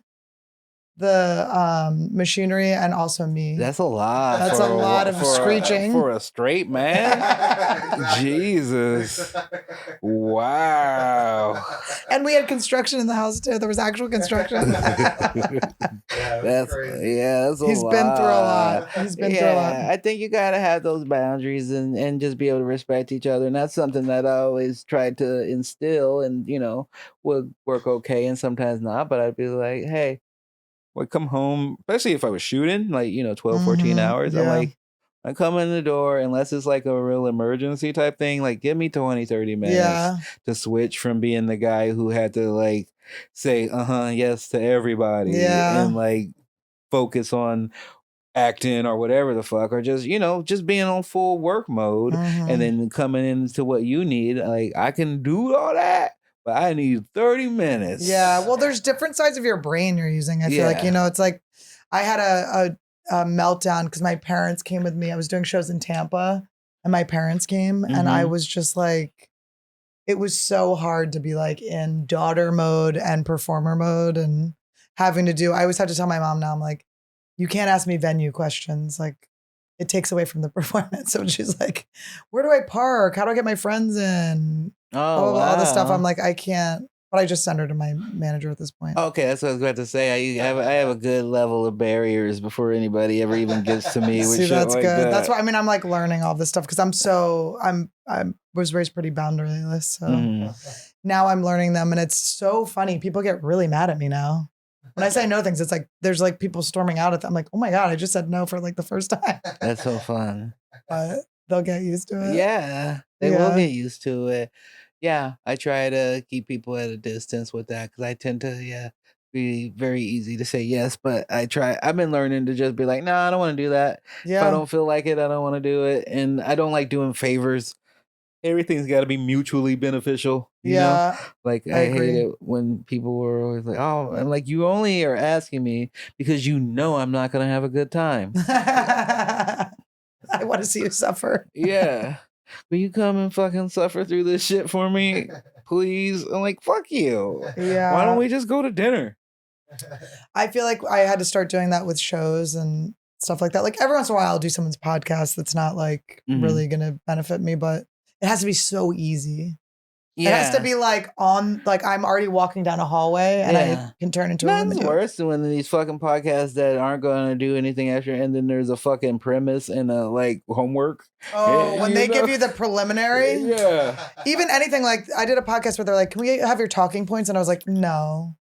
the machinery, and also me. That's a lot. That's a lot of screeching for a straight man. Jesus, wow. And we had construction in the house too. There was actual construction. That's a He's lot. been through a lot. He's been through a lot. I think you gotta have those boundaries and just be able to respect each other, and that's something that I always tried to instill, and would work okay, and sometimes not. But I'd be like, hey. Would come home, especially if I was shooting, like, 12, 14 hours. Yeah. I'm like, I come in the door, unless it's like a real emergency type thing, like give me 20, 30 minutes to switch from being the guy who had to like say, yes to everybody. Yeah. And like focus on acting or whatever the fuck, or just, just being on full work mode and then coming into what you need. Like I can do all that. But I need 30 minutes. Yeah. Well, there's different sides of your brain you're using. I feel like, it's like I had a meltdown because my parents came with me. I was doing shows in Tampa and my parents came and I was just like, it was so hard to be like in daughter mode and performer mode and having to do, I always have to tell my mom now, I'm like, you can't ask me venue questions. Like it takes away from the performance. So she's like, where do I park? How do I get my friends in? All this stuff. I'm like, I can't, but I just send her to my manager at this point. Okay, that's what I was about to say. I have a good level of barriers before anybody ever even gets to me. See, that's good. That's why I'm like learning all this stuff because I was raised pretty boundaryless. So now I'm learning them and it's so funny. People get really mad at me now. When I say no things, it's like there's like people storming out at them. I'm like, oh my God, I just said no for like the first time. That's so fun. But they'll get used to it. Yeah, they will get used to it. Yeah, I try to keep people at a distance with that because I tend to, be very easy to say yes. But I've been learning to just be like, no, I don't want to do that. Yeah. If I don't feel like it, I don't want to do it. And I don't like doing favors. Everything's got to be mutually beneficial. You know? Like I hate it when people were always like, oh, I'm like, you only are asking me because I'm not going to have a good time. I want to see you suffer. Yeah. Will you come and fucking suffer through this shit for me, please? I'm like, fuck you. Yeah. Why don't we just go to dinner? I feel like I had to start doing that with shows and stuff like that. Like every once in a while I'll do someone's podcast that's not like really going to benefit me, but it has to be so easy. Yeah. It has to be like I'm already walking down a hallway and I can turn into a woman. Nothing's worse than when these fucking podcasts that aren't going to do anything extra and then there's a fucking premise and a like homework. Oh, when they give you the preliminary? Yeah. Even anything like I did a podcast where they're like, can we have your talking points? And I was like, no.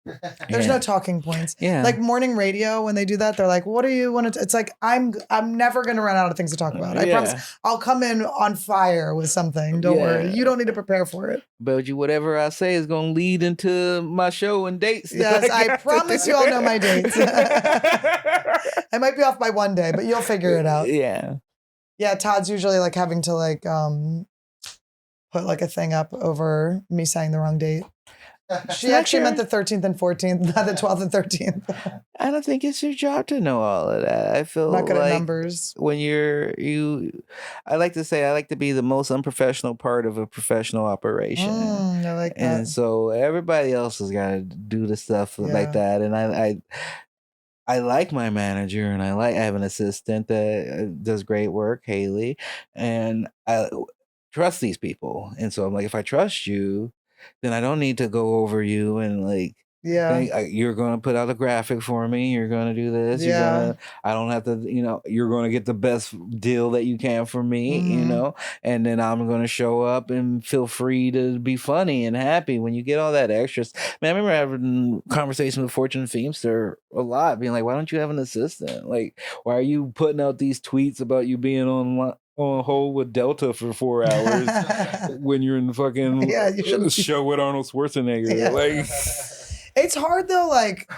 There's no talking points. Yeah. Like morning radio, when they do that, they're like, what do you want to it's like I'm never gonna run out of things to talk about. I promise I'll come in on fire with something. Don't worry. You don't need to prepare for it. But whatever I say is gonna lead into my show and dates. Yes, I promise you all know my dates. I might be off by one day, but you'll figure it out. Yeah. Yeah, Todd's usually like having to like put like a thing up over me saying the wrong date. She actually meant the 13th and 14th, not the 12th and 13th. I don't think it's your job to know all of that. I feel Not good at like numbers. when I like to say I like to be the most unprofessional part of a professional operation. I like that. And so everybody else has got to do the stuff Yeah. like that. And I like my manager, and I have an assistant that does great work, Haley, and I trust these people. And so I'm like, if I trust you, then I don't need to go over you and like, Yeah. you're going to put out a graphic for me. You're going to do this. Yeah. I don't have to, you're going to get the best deal that you can for me, Mhm. and then I'm going to show up and feel free to be funny and happy when you get all that extras. Man, I remember having conversations with Fortune Feemster a lot, being like, why don't you have an assistant? Like, why are you putting out these tweets about you being on hold with Delta for 4 hours when you're in the fucking You shouldn't. show with Arnold Schwarzenegger? Yeah. Like, It's hard though. Like,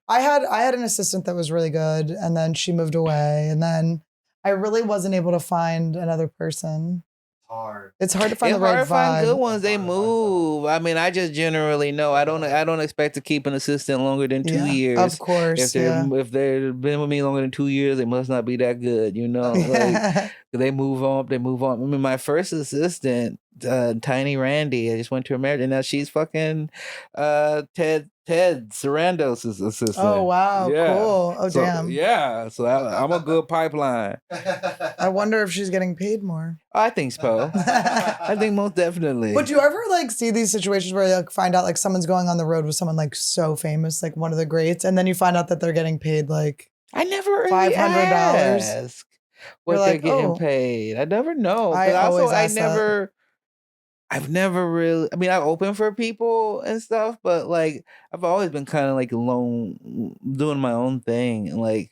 I had an assistant that was really good, and then she moved away, and then I really wasn't able to find another person. Hard. It's hard to find it's the right hard to find good vibe. ones. They move. I mean, I just generally know. I don't expect to keep an assistant longer than 2 years. Of course. If they've been with me longer than 2 years, they must not be that good. Like, they move on. They move on. I mean, my first assistant, Tiny Randy, I just went to her marriage, and now she's fucking Ted Sarandos' assistant. Oh wow, Yeah. cool. Oh So, damn. yeah. So I'm a good pipeline. I wonder if she's getting paid more. I think so. I think most definitely. Would you ever like see these situations where you like find out like someone's going on the road with someone like so famous, like one of the greats, and then you find out that they're getting paid like I never really $500? ask what You're they're like, getting oh. paid. I never know. I But also, always ask that. I've never really. I mean, I open for people and stuff, but like I've always been kind of like alone, doing my own thing. And like,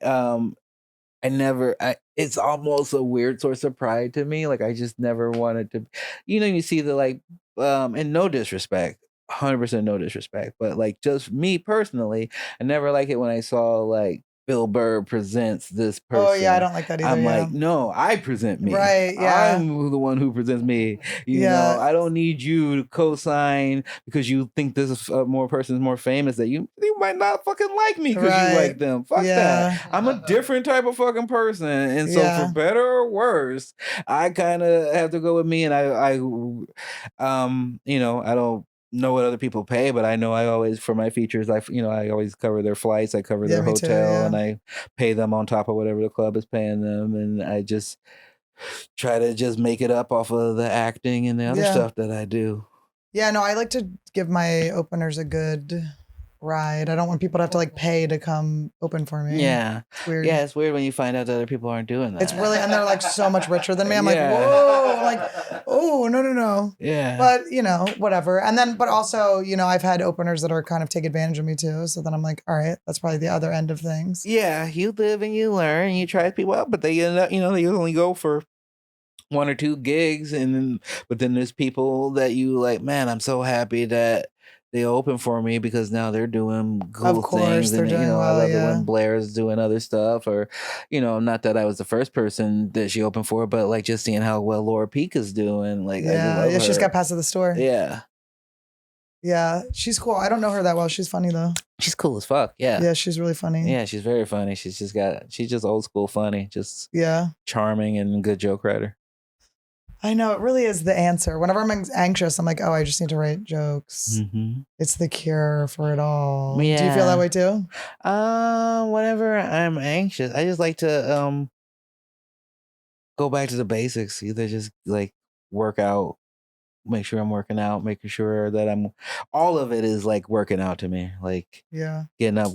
I never. It's almost a weird source of pride to me. Like I just never wanted to. You see the like, and no disrespect. 100% no disrespect, but like just me personally, I never like it when I saw like Bill Burr presents this person. Oh yeah, I don't like that either. I'm yeah. like, no, I present me. Right, yeah. I'm the one who presents me. You Yeah. know, I don't need you to co-sign because you think this is more person's more famous that you might not fucking like me because you Right. like them. Fuck Yeah. that. I'm a different type of fucking person. And so Yeah. for better or worse, I kind of have to go with me, and I don't know what other people pay, but I know I always, for my features, I always cover their flights, I cover their me too, hotel, yeah. and I pay them on top of whatever the club is paying them, and I just try to just make it up off of the acting and the other Yeah. stuff that I do. Yeah, no, I like to give my openers a good ride. I don't want people to have to like pay to come open for me. Yeah. It's weird. Yeah, it's weird when you find out that other people aren't doing that. It's really, and they're like so much richer than me. I'm Yeah. like, whoa, I'm like, oh, no. Yeah. But, whatever. And then, but also, I've had openers that are kind of take advantage of me too. So then I'm like, all right, that's probably the other end of things. Yeah, you live and you learn and you try people out, but they end up, they only go for 1 or 2 gigs, but then there's people that you like, man, I'm so happy that they open for me because now they're doing cool Of course, things. they're And doing I well, love it yeah. when Blair's doing other stuff, or not that I was the first person that she opened for, but like just seeing how well Laura Peak is doing. Like, I Yeah, love yeah, she's her. got past at the store. Yeah, Yeah, she's cool. I don't know her that well. She's funny though. she's cool as fuck. Yeah. Yeah, she's really funny. Yeah, she's very funny. She's just old school funny, just Yeah. charming and good joke writer. I know, it really is the answer. Whenever I'm anxious, I'm like, oh, I just need to write jokes. Mm-hmm. It's the cure for it all. Do you feel Yeah. that way too? Whenever I'm anxious, I just like to go back to the basics. Either just like work out, make sure I'm working out, making sure that all of it is like working out to me. Like Yeah. getting up,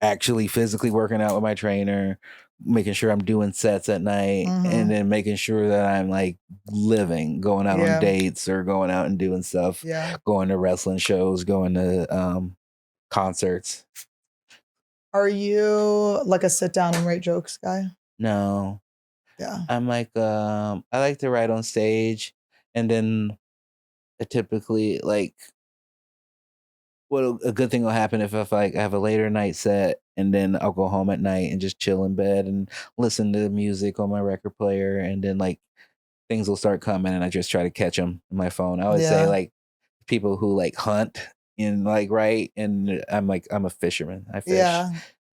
actually physically working out with my trainer, making sure I'm doing sets at night, Mhm. and then making sure that I'm like living, going out Yeah. on dates or going out and doing stuff, Yeah. going to wrestling shows, going to concerts. Are you like a sit down and write jokes guy? No. Yeah. I'm like, I like to write on stage, and then I typically like, a good thing will happen if like I have a later night set, and then I'll go home at night and just chill in bed and listen to music on my record player, and then like things will start coming, and I just try to catch them on my phone. I always say Yeah. like people who like hunt and like right, and I'm a fisherman. I fish. Yeah.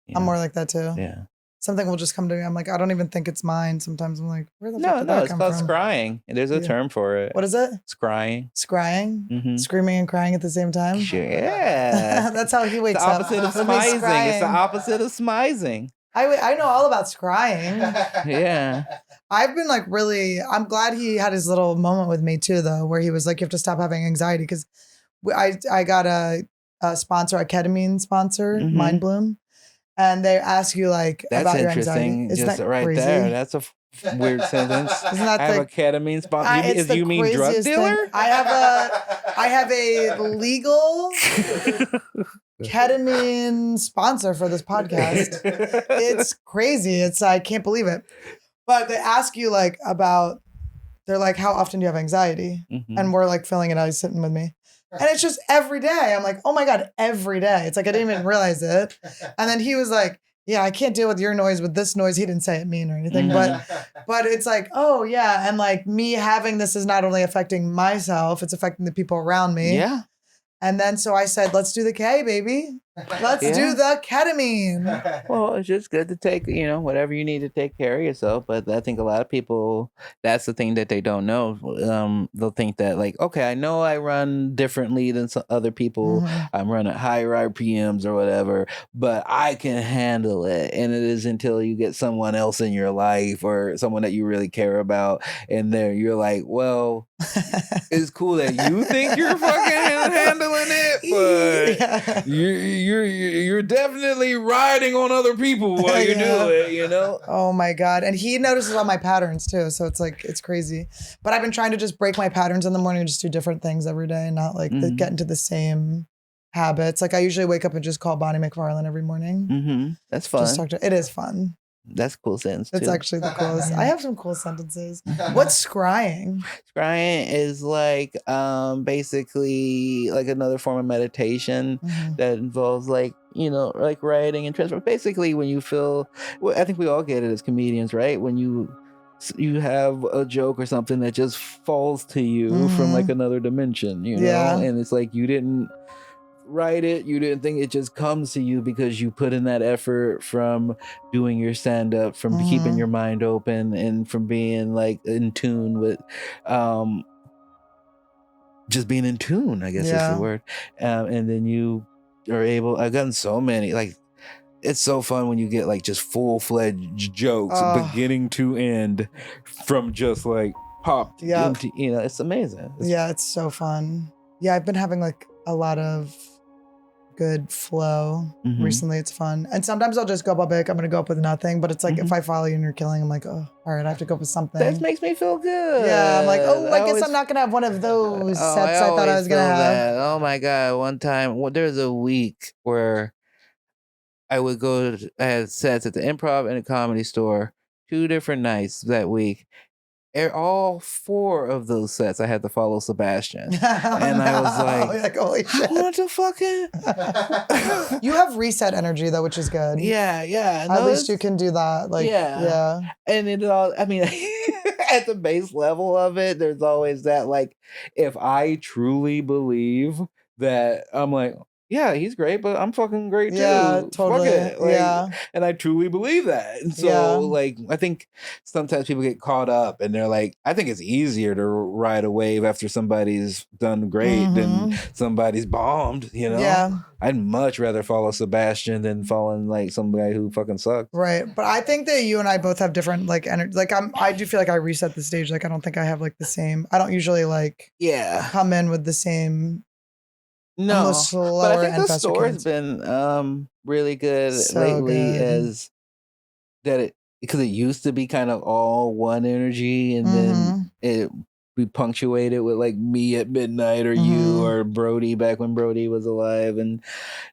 you I'm know? more like that too. Yeah. Something will just come to me. I'm like, I don't even think it's mine. Sometimes I'm like, where the fuck No, did no, that it's come called from? scrying. And there's a Yeah. term for it. What is it? Scrying. Scrying? Mhm. Screaming and crying at the same time? Yeah. That's how he It's wakes the up. opposite of with me smizing. It's the scrying. opposite of smizing. I know all about scrying. Yeah. I've been like really, I'm glad he had his little moment with me too, though, where he was like, you have to stop having anxiety. Because I got a sponsor, a ketamine sponsor, Mhm. Mind Bloom. And they ask you like That's about your anxiety. interesting. Isn't Just that right crazy? there. That's a weird sentence. Isn't that I have the- a ketamine sponsor. It's the You mean drug craziest thing. dealer? I have a legal ketamine sponsor for this podcast. It's crazy. I can't believe it. But they ask you like about, they're like, how often do you have anxiety? Mhm. And we're like filling it out. He's sitting with me. And it's just every day. I'm like, oh my God, every day. It's like, I didn't even realize it. And then he was like, yeah, I can't deal with your noise with this noise. He didn't say it mean or anything, but it's like, oh yeah. And like me having this is not only affecting myself, it's affecting the people around me. Yeah. And then so I said, let's do the K, baby. Let's Yeah. do the ketamine. Well, it's just good to take, whatever you need to take care of yourself. But I think a lot of people, that's the thing that they don't know. They'll think that like, okay, I know I run differently than some other people. Mhm. I'm running higher RPMs or whatever, but I can handle it. And it is until you get someone else in your life or someone that you really care about. And there you're like, well, it's cool that you think you're fucking handling it, but Yeah. you're definitely riding on other people while you Yeah. do it, Oh my God. And he notices all my patterns too. So it's like, it's crazy. But I've been trying to just break my patterns in the morning and just do different things every day and not like get into the same habits. Like I usually wake up and just call Bonnie McFarlane every morning. Mm-hmm. That's fun. Just talk to, it is fun. That's a cool sentence too. It's actually the coolest. I have some cool sentences. What's scrying? Scrying is like basically like another form of meditation that involves like like writing and transfer. Basically, when you feel, I think we all get it as comedians, right? When you have a joke or something that just falls to you from like another dimension, Yeah. and it's like you didn't write it, you didn't think, it just comes to you because you put in that effort from doing your stand-up, from keeping your mind open, and from being like in tune with just being in tune, I guess is the word. And then you are able, I've gotten so many, like it's so fun when you get like just full-fledged jokes beginning to end from just like popped into, it's amazing. It's so fun. Yeah, I've been having like a lot of good flow recently. It's fun. And sometimes I'll just go up big. I'm going to go up with nothing. But it's like if I follow you and you're killing, I'm like, oh, all right, I have to go up with something. That makes me feel good. Yeah, I'm like, oh, I guess I'm not going to have one of those sets I thought I was going to have. That. Oh my God. One time, there was a week where I would go, I had sets at the Improv and a Comedy Store, 2 different nights that week. All 4 of those sets, I had to follow Sebastian. And I was like, holy shit. I want to fucking... You have reset energy, though, which is good. Yeah. At least you can do that. Like, yeah. And it all, I mean, at the base level of it, there's always that, like, if I truly believe that, I'm like, yeah, he's great, but I'm fucking great too. Yeah, totally. Fuck it. Like, yeah. And I truly believe that. And so, like, I think sometimes people get caught up and they're like, I think it's easier to ride a wave after somebody's done great than somebody's bombed, Yeah. I'd much rather follow Sebastian than following like some guy who fucking sucked. Right. But I think that you and I both have different like energy. Like I do feel like I reset the stage. Like I don't think I have like the same, I don't usually like come in with the same. No, but I think the faster store's cadence. been really good So lately good. as that because it used to be kind of all one energy and then it be punctuated with like me at midnight or you or Brody back when Brody was alive. And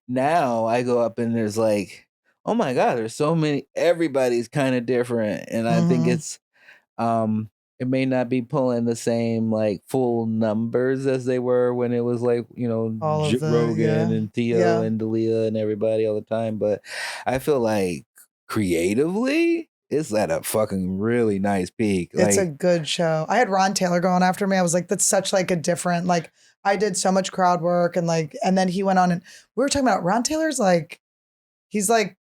now I go up and there's like, oh my God, there's so many, everybody's kind of different. And I think it's it may not be pulling the same like full numbers as they were when it was like, All of the- Rogan and Theo Yeah. and Dalia and everybody all the time. But I feel like creatively, it's at a fucking really nice peak. It's a Like, good show. I had Ron Taylor going after me. I was like, that's such like a different, like, I did so much crowd work and then he went on and we were talking about Ron Taylor's like, he's like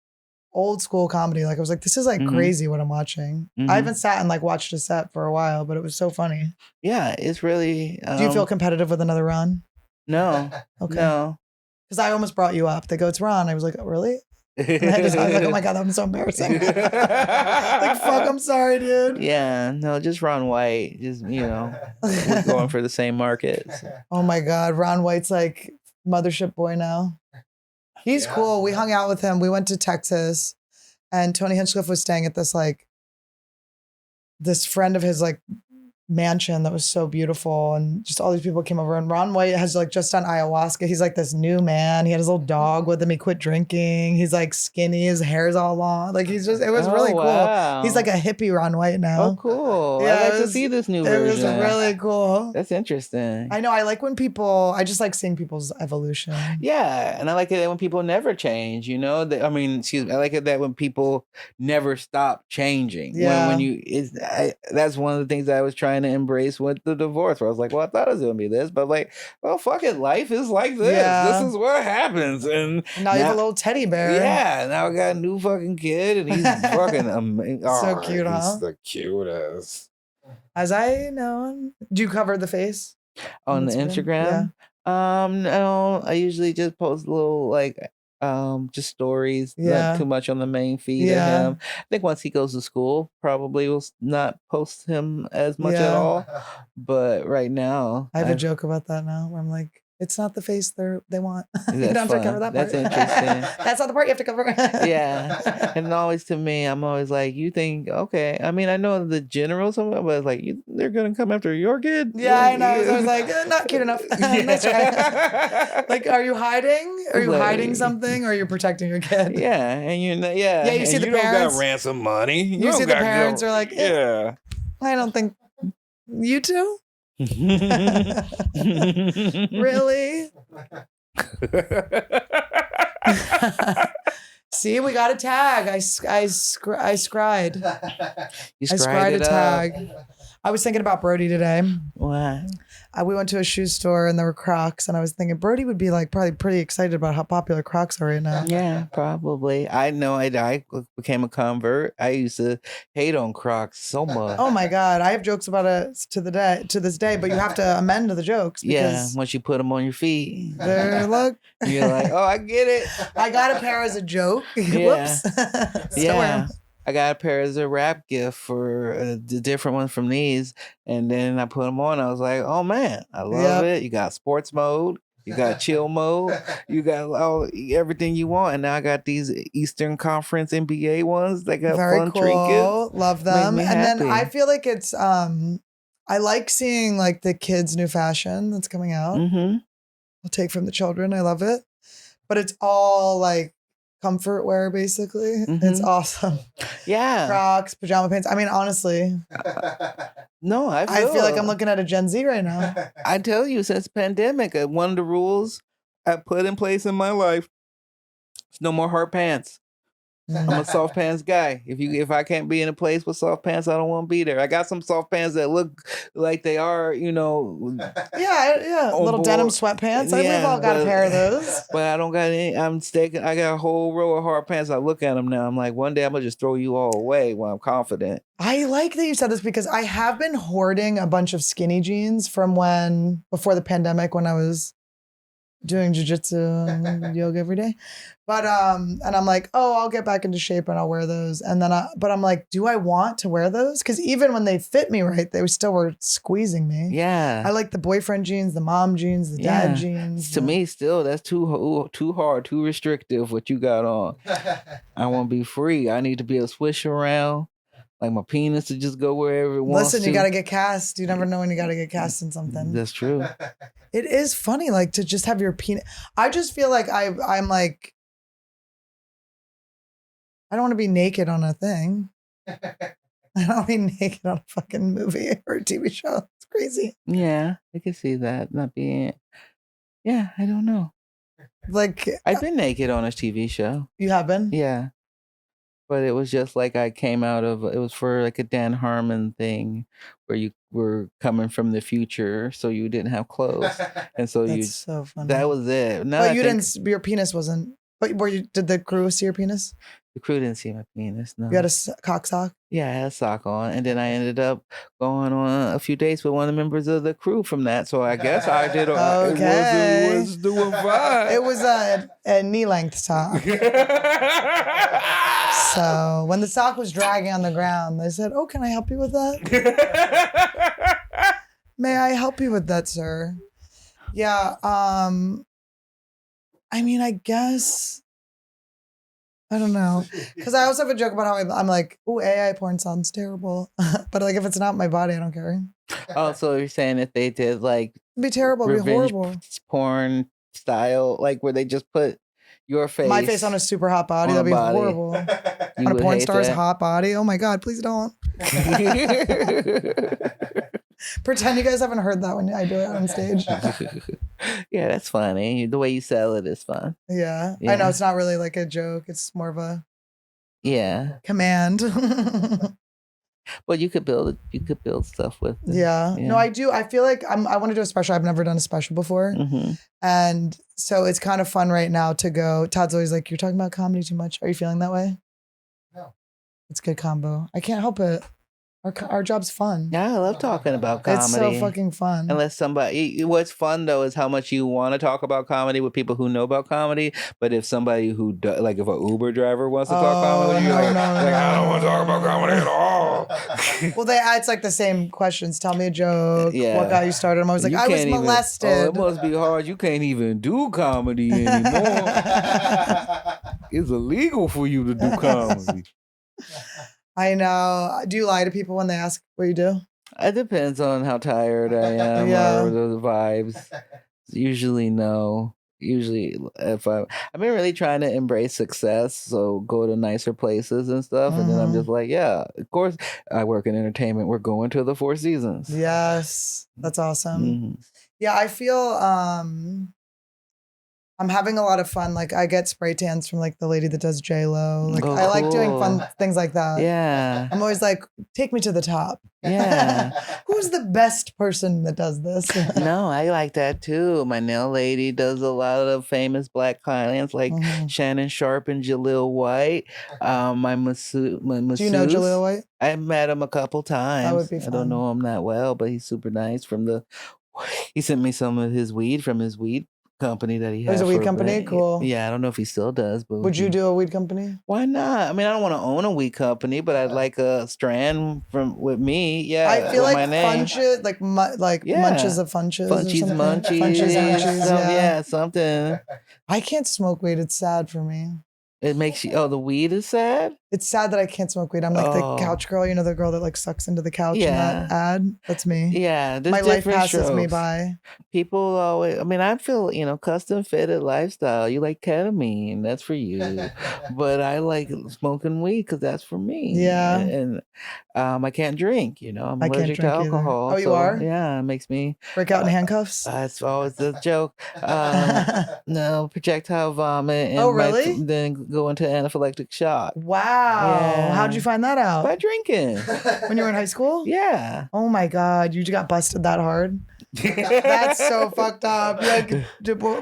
old school comedy. Like I was like, this is like crazy what I'm watching. I haven't sat and like watched a set for a while, but it was so funny. Yeah, it's really. Do you feel competitive with another Ron? No. Okay. No. Because I almost brought you up. They go, it's Ron. I was like, oh, really? And I was like, oh my God, that was so embarrassing. Like, fuck, I'm sorry, dude. Yeah, no, just Ron White. Just, we're going for the same markets. Oh my God, Ron White's like mothership boy now. He's cool. We hung out with him. We went to Texas and Tony Hinchcliffe was staying at this friend of his like mansion that was so beautiful and just all these people came over and Ron White has like just done ayahuasca. He's like this new man. He had his little dog with him. He quit drinking. He's like skinny. His hair's all long. Like it was really cool. He's like a hippie Ron White now. Oh, cool. Yeah, I'd like to see this new version. It was really cool. That's interesting. I know. I like when I just like seeing people's evolution. Yeah. And I like it when people never change, I like it that when people never stop changing. Yeah. That's one of the things that I was trying to embrace with the divorce where I was like, well, I thought it was gonna be this, but like, well, fuck it, life is like this. Yeah. This is what happens. And now you have a little teddy bear. Yeah, now I got a new fucking kid and he's fucking amazing. So cute, huh? He's the cutest. As I know, do you cover the face on the Instagram? No, I usually just post little just stories, not too much on the main feed of him. I think once he goes to school, probably will not post him as much at all. But right now, I have a joke about that now where I'm like, it's not the face they want. You don't have fun. to cover that part. That's interesting. That's not the part you have to cover. Yeah. And always to me, I'm always like, you think, okay. I mean, I know the general somewhat, but it's like, they're going to come after your kid? Yeah, I know. So I was like, not cute enough. Nice try. Like, are you hiding? Are you hiding something or are you protecting your kid? Yeah. And Yeah, you see the parents. You don't got ransom money. You see the parents are like, I don't think you two? Really? See, we got a tag. I scried. You I scried a it up. tag. I was thinking about Brody today. What? We went to a shoe store and there were Crocs, and I was thinking Brody would be like probably pretty excited about how popular Crocs are right now. Yeah, probably. I know I became a convert. I used to hate on Crocs so much. Oh my God, I have jokes about it to this day, but you have to amend the jokes. Yeah, once you put them on your feet. There, look. You're like, oh, I get it. I got a pair as a joke. Yeah. Whoops. Yeah. I got a pair as a wrap gift for the different ones from these. And then I put them on. I was like, oh man, I love it. You got sports mode. You got chill mode. You got everything you want. And now I got these Eastern Conference NBA ones that got very fun cool. trinkets. Love them. And then I feel like it's, I like seeing like the kids' new fashion that's coming out. Mm-hmm. I'll take from the children. I love it. But it's all like comfort wear, basically. Mm-hmm. It's awesome. Yeah. Crocs, pajama pants. I mean, honestly. No, I feel like I'm looking at a Gen Z right now. I tell you, since pandemic, one of the rules I put in place in my life is no more hard pants. I'm a soft pants guy. If I can't be in a place with soft pants, I don't want to be there. I got some soft pants that look like they are, Yeah. Little denim sweatpants. We've all got a pair of those. But I don't got any. I got a whole row of hard pants. I look at them now. I'm like, one day I'm gonna just throw you all away when I'm confident. I like that you said this because I have been hoarding a bunch of skinny jeans from before the pandemic when I was doing jujitsu and yoga every day. But and I'm like, oh, I'll get back into shape and I'll wear those. And then but I'm like, do I want to wear those? Because even when they fit me right, they still were squeezing me. Yeah. I like the boyfriend jeans, the mom jeans, the dad jeans. To me, still, that's too hard, too restrictive what you got on. I want to be free. I need to be able to swish around. Like my penis to just go wherever it wants. Listen, you got to get cast. You never know when you got to get cast in something. That's true. It is funny, like to just have your penis. I just feel like I'm like, I don't want to be naked on a thing. I don't want to be naked on a fucking movie or a TV show. It's crazy. Yeah, I can see that not being. Yeah, I don't know. Like I've been naked on a TV show. You have been? Yeah. but it was just like I came out of it was for like a Dan Harmon thing where you were coming from the future, so you didn't have clothes, and so That's so funny. that was it. Now But I you think didn't. Your penis wasn't. But did the crew see your penis? the crew didn't see my penis. No, You had a cock sock. yeah, I had a sock on, and then I ended up going on a few dates with one of the members of the crew from that. So I guess I did. Okay. It was doing fine. It was a knee length sock. So when the sock was dragging on the ground, they said, "Oh, can I help you with that? May I help you with that, sir?" Yeah. I mean, I guess. I don't know. Because I also have a joke about how I'm like, oh, AI porn sounds terrible. But like, if it's not my body, I don't care. Oh, so you're saying if they did like It'd be terrible. It'd be revenge horrible. porn style, like where they just put your face, My face on a super hot body. on That'd a be body. horrible. you On a would porn hate star's that? hot body. Oh my God, please don't. Pretend you guys haven't heard that when I do it on stage. Yeah, that's funny. The way you sell it is fun. Yeah. I Yeah. know it's not really like a joke. It's more of a Yeah, command. but you could build it. You could build stuff with it. Yeah. Yeah. No, I do. I feel like I want to do a special. I've never done a special before. hmm And so it's kind of fun right now to go. Todd's always like, "You're talking about comedy too much." Are you feeling that way? No. It's a good combo. I can't help it. Our job's fun. Yeah, I love talking about comedy. It's so fucking fun. Unless somebody, what's fun though is how much you want to talk about comedy with people who know about comedy. But if somebody who like if an Uber driver wants to talk comedy with you, you're like, I don't want to talk about comedy at all. Well, it's like the same questions. Tell me a joke. Yeah. What got you started? I'm always like, You I was can't even- molested. Oh, it must be hard. You can't even do comedy anymore. It's illegal for you to do comedy. I know. Do you lie to people when they ask what you do? It depends on how tired I am Yeah. or the vibes. Usually no. Usually if I've been really trying to embrace success, so go to nicer places and stuff. And then I'm Mhm. just like, yeah, of course I work in entertainment. We're going to the Four Seasons. Yes. That's awesome. Mhm. Yeah, I feel I'm having a lot of fun. Like I get spray tans from like the lady that does J-Lo. Like Oh, I like doing cool. fun things like that. Yeah. I'm always like, take me to the top. Yeah. Who's the best person that does this? No, I like that too. My nail lady does a lot of famous black clients like Mhm. Shannon Sharp and Jaleel White. My masseuse. Do you know Jaleel White? I met him a couple times. would be I fun. don't know him that well, but he's super nice. He sent me some of his weed from his weed company that he had. There's a weed for company? bit. Cool. Yeah, I don't know if he still does, but Would you do a weed company? Why not? I mean, I don't want to own a weed company, but I'd like a strand with me. Yeah, I feel with like my name. Funches, like Yeah. Munches of Funches. or Funchies, something. munchies, Funches, munchies. Yeah. yeah, something. I can't smoke weed. It's sad for me. It makes you. Oh, the weed is sad. It's sad that I can't smoke weed. I'm like Oh. the couch girl, you know, the girl that like sucks into the couch in that ad. That's me. Yeah, there's My life different passes me strokes. by. People always. I mean, I feel custom fitted lifestyle. You like ketamine, that's for you, but I like smoking weed because that's for me. Yeah. and I can't drink. I'm I can't allergic to drink either. alcohol. Oh, you so, are? Yeah, it makes me. Break out in handcuffs. That's always the joke. No, projectile vomit. And Oh, really? then go into anaphylactic shock Wow. Yeah. How'd you find that out? by drinking. When you were in high school? Yeah. Oh my God. You got busted that hard? That's so fucked up. You like,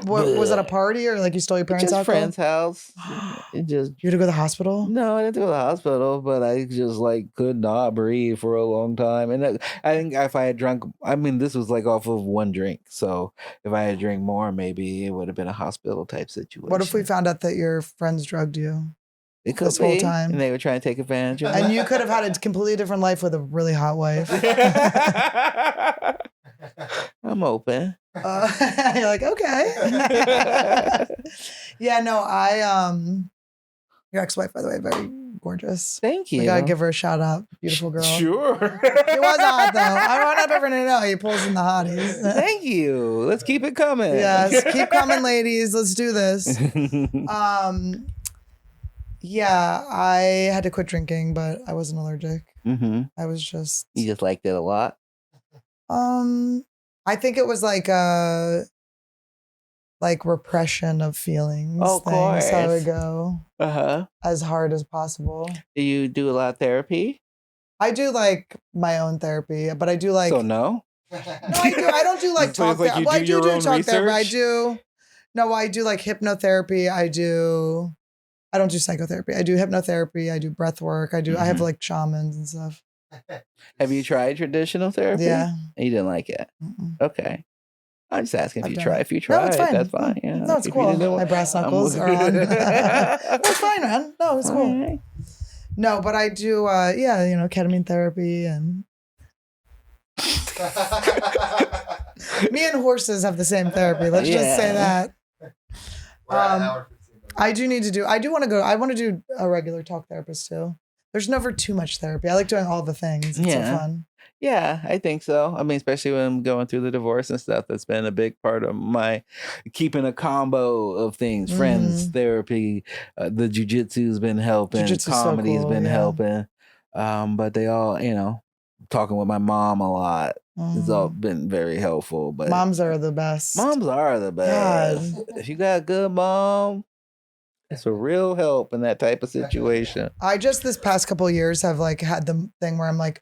was it a party or like you stole your parents' Just alcohol? friend's house. It just. You had to go to the hospital? No, I didn't go to the hospital, but I just could not breathe for a long time. And I think if I had drunk, I mean, this was off of one drink. So if I had drank more, maybe it would have been a hospital type situation. What if we found out that your friends drugged you? it could this whole be, time? and they were trying to take advantage of And me? you could have had a completely different life with a really hot wife. I'm open. You're like, okay. Yeah, no, your ex-wife, by the way, very gorgeous. Thank you. We gotta give her a shout out. Beautiful girl. Sure. She was hot though. I want everyone to know he pulls in the hotties. Thank you. Let's keep it coming. Yes, keep coming, ladies. Let's do this. Yeah, I had to quit drinking, but I wasn't allergic. Mm-hmm. I was just You just liked it a lot. I think it was like like repression of feelings Oh, of thing. So I would course. go Uh-huh. as hard as possible. Do you do a lot of therapy? I do like my own therapy, but I do like So no? no, I do. I don't do like So talk it's like therapy. you Well, I do do your do own talk therapy. I research? do. No, I do like hypnotherapy. I don't do psychotherapy. I do hypnotherapy. I do breath work. I have Mhm. like shamans and stuff. Have you tried traditional therapy? Yeah. And you didn't like it? Mm-mm. Okay. I'm just asking if I've you done try. it. If you No, try it's it, fine. that's fine. Yeah. No, it's If you cool. didn't My want- brass I'm knuckles are on. No, it's fine, man. No, it's cool. Alright. No, but I do, ketamine therapy and me and horses have the same therapy. Let's just say Yeah. that. I do want to go. I want to do a regular talk therapist too. There's never too much therapy. I like doing all the things. It's so Yeah. fun. Yeah, I think so. I mean, especially when I'm going through the divorce and stuff, that's been a big part of my keeping a combo of things. Friends, therapy, the jujitsu's been helping, Jiu-jitsu's so comedy's cool, been yeah. helping. But they all, talking with my mom a lot. It's all Mm. been very helpful. But Moms are the best. moms are the best. If you got a good mom, it's a real help in that type of situation. I just this past couple of years have like had the thing where I'm like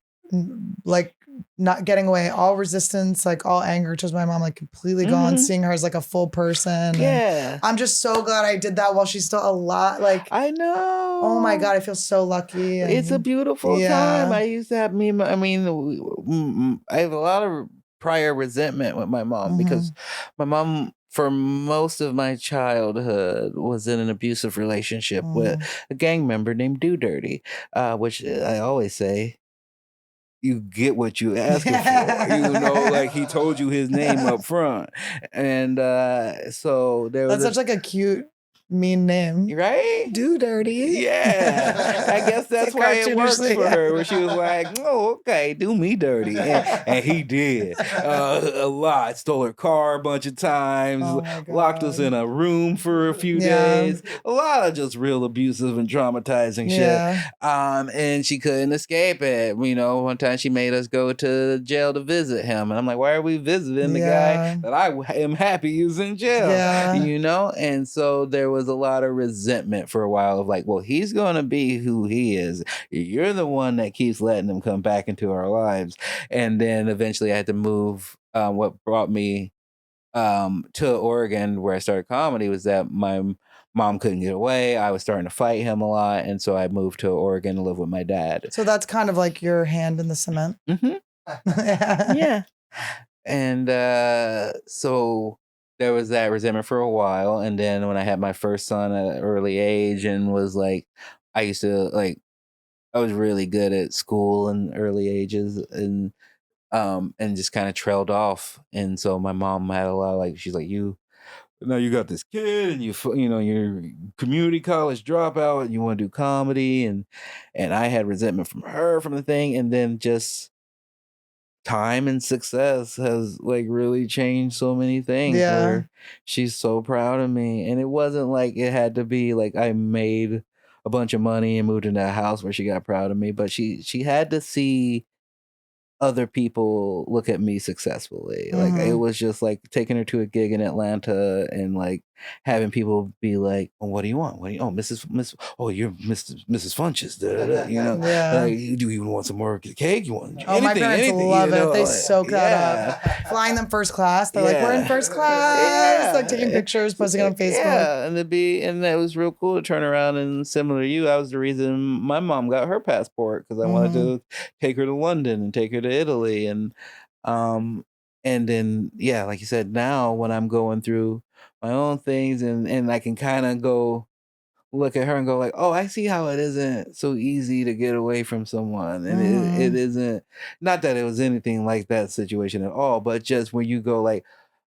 not getting away, all resistance, like all anger towards my mom, like completely gone, Mhm. seeing her as like a full person. And Yeah. I'm just so glad I did that while she's still alive. Like, I know. oh my God, I feel so lucky. It's a and- beautiful yeah. time. I used to have I have a lot of prior resentment with my mom because my mom, for most of my childhood, was in an abusive relationship with a gang member named Do Dirty, which I always say, you get what you asking for. Like he told you his name up front. And so there was That's such like a cute, mean name. right? Do Dirty. Yeah, I guess that's Like why it worked cartoonishly, for yeah. her. Where she was like, "Oh, okay, do me dirty," and he did a lot. Stole her car a bunch of times, Oh my locked us God. in a room for a few Yeah. days. A lot of just real abusive and traumatizing Yeah. shit. And she couldn't escape it. One time she made us go to jail to visit him, and I'm like, "Why are we visiting the guy Yeah. that I am happy is in jail?" Yeah. And so there was a lot of resentment for a while of like, well, he's going to be who he is. You're the one that keeps letting him come back into our lives. And then eventually I had to move. What brought me to Oregon where I started comedy was that my mom couldn't get away. I was starting to fight him a lot. And so I moved to Oregon to live with my dad. So that's kind of like your hand in the cement. Mm-hmm. Yeah. And so there was that resentment for a while. And then when I had my first son at an early age and was like, I was really good at school in early ages and just kind of trailed off. And so my mom had a lot of she's like, now you got this kid and you're community college dropout and you want to do comedy. And I had resentment from her from the thing. And then just time and success has really changed so many things where she's so proud of me. And it wasn't like it had to be like I made a bunch of money and moved into a house where she got proud of me, but she had to see other people look at me successfully. It was just taking her to a gig in Atlanta and having people be like, "Oh, what do you want? Oh, you're Mrs. Funches, Yeah. do you want some more cake? You want Oh, my parents love it. They soak that yeah. up. Flying them first class. They're like, we're in first class. Like taking pictures, posting it on Facebook. Yeah, and that was real cool to turn around and similar to you. I was the reason my mom got her passport because I wanted to take her to London and take her to Italy and then like you said, now when I'm going through my own things and I can kind of go look at her and go like, oh, I see how it isn't so easy to get away from someone. And it isn't, not that it was anything like that situation at all, but just when you go like,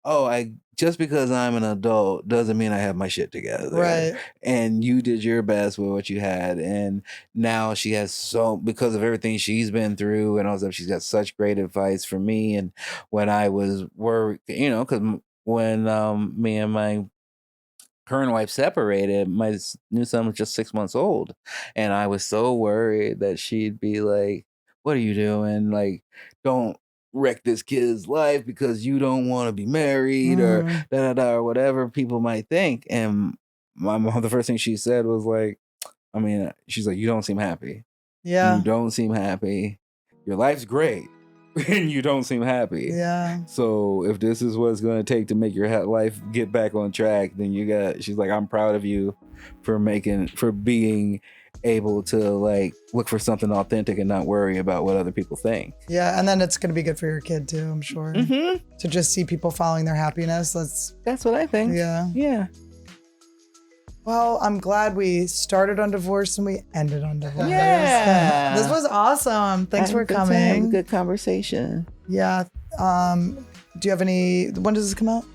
oh, just because I'm an adult doesn't mean I have my shit together. Right. And you did your best with what you had. And now she has because of everything she's been through and all that, she's got such great advice for me. And when I was worried, because when me and my current wife separated, my new son was just 6 months old. And I was so worried that she'd be like, what are you doing? Don't wreck this kid's life because you don't want to be married or or whatever people might think. And my mom, the first thing she said was like, she's like, you don't seem happy. Yeah. You don't seem happy. Your life's great. And you don't seem happy. Yeah. So if this is what it's going to take to make your life get back on track, then she's like, I'm proud of you for being able to like look for something authentic and not worry about what other people think. Yeah, and then it's going to be good for your kid too, I'm sure. To just see people following their happiness. That's what I think. Yeah. Well, I'm glad we started on divorce and we ended on divorce. Yeah. This was awesome. Thanks for coming. Good conversation. Yeah. Do you have when does this come out?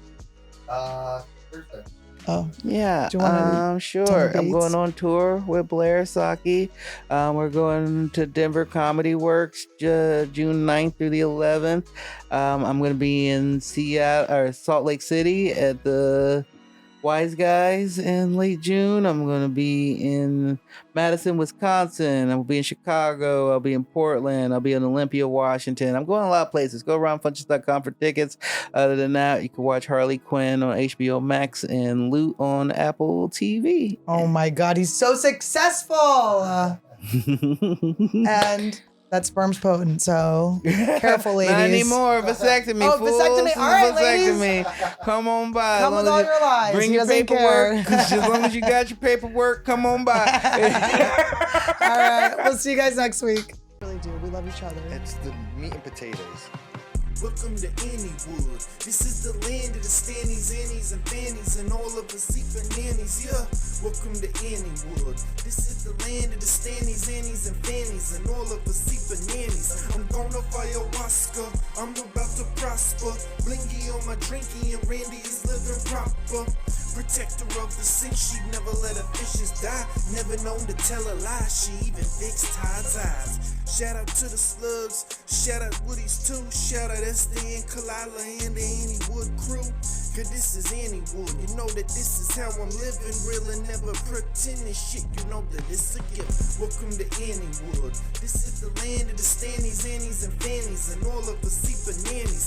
Thursday. Oh. Yeah. Do you want to sure. I'm going on tour with Blair Saki. We're going to Denver Comedy Works June 9th through the 11th. I'm going to be in Salt Lake City at the Wise Guys in late June. I'm going to be in Madison, Wisconsin. I'll be in Chicago. I'll be in Portland. I'll be in Olympia, Washington. I'm going a lot of places. Go around Funches.com for tickets. Other than that, you can watch Harley Quinn on HBO Max and Loot on Apple TV. Oh my God, he's so successful. And that sperm's potent, so careful, ladies. Not anymore. Vasectomy. Oh, fools. vasectomy. All right, Vasectomy. Come on by. Come with all your lies. Bring He your doesn't paperwork. care. As long as you got your paperwork, come on by. All right, we'll see you guys next week. Really do. We love each other. It's the meat and potatoes. Welcome to AnnieWood. This is the land of the Stannies, Annies, and Fannies, and all of us even nannies, yeah. Welcome to AnnieWood. This is the land of the Stannies, Annies, and Fannies, and all of us even nannies. I'm gonna ayahuasca, I'm about to prosper. Blingy on my drinky, and Randy is living proper. Protector of the sick, she never let her fishes die. Never known to tell a lie, she even fixed Todd's eyes. Shout out to the slugs, shout out Woody's too. Shout out Estee and Kalila and the AnnieWood crew. Cause this is AnnieWood, you know that this is how I'm living. Real and never pretending shit, you know that it's a gift. Welcome to AnnieWood. This is the land of the Stannies, Annies, and Fannies, and all of us even nannies.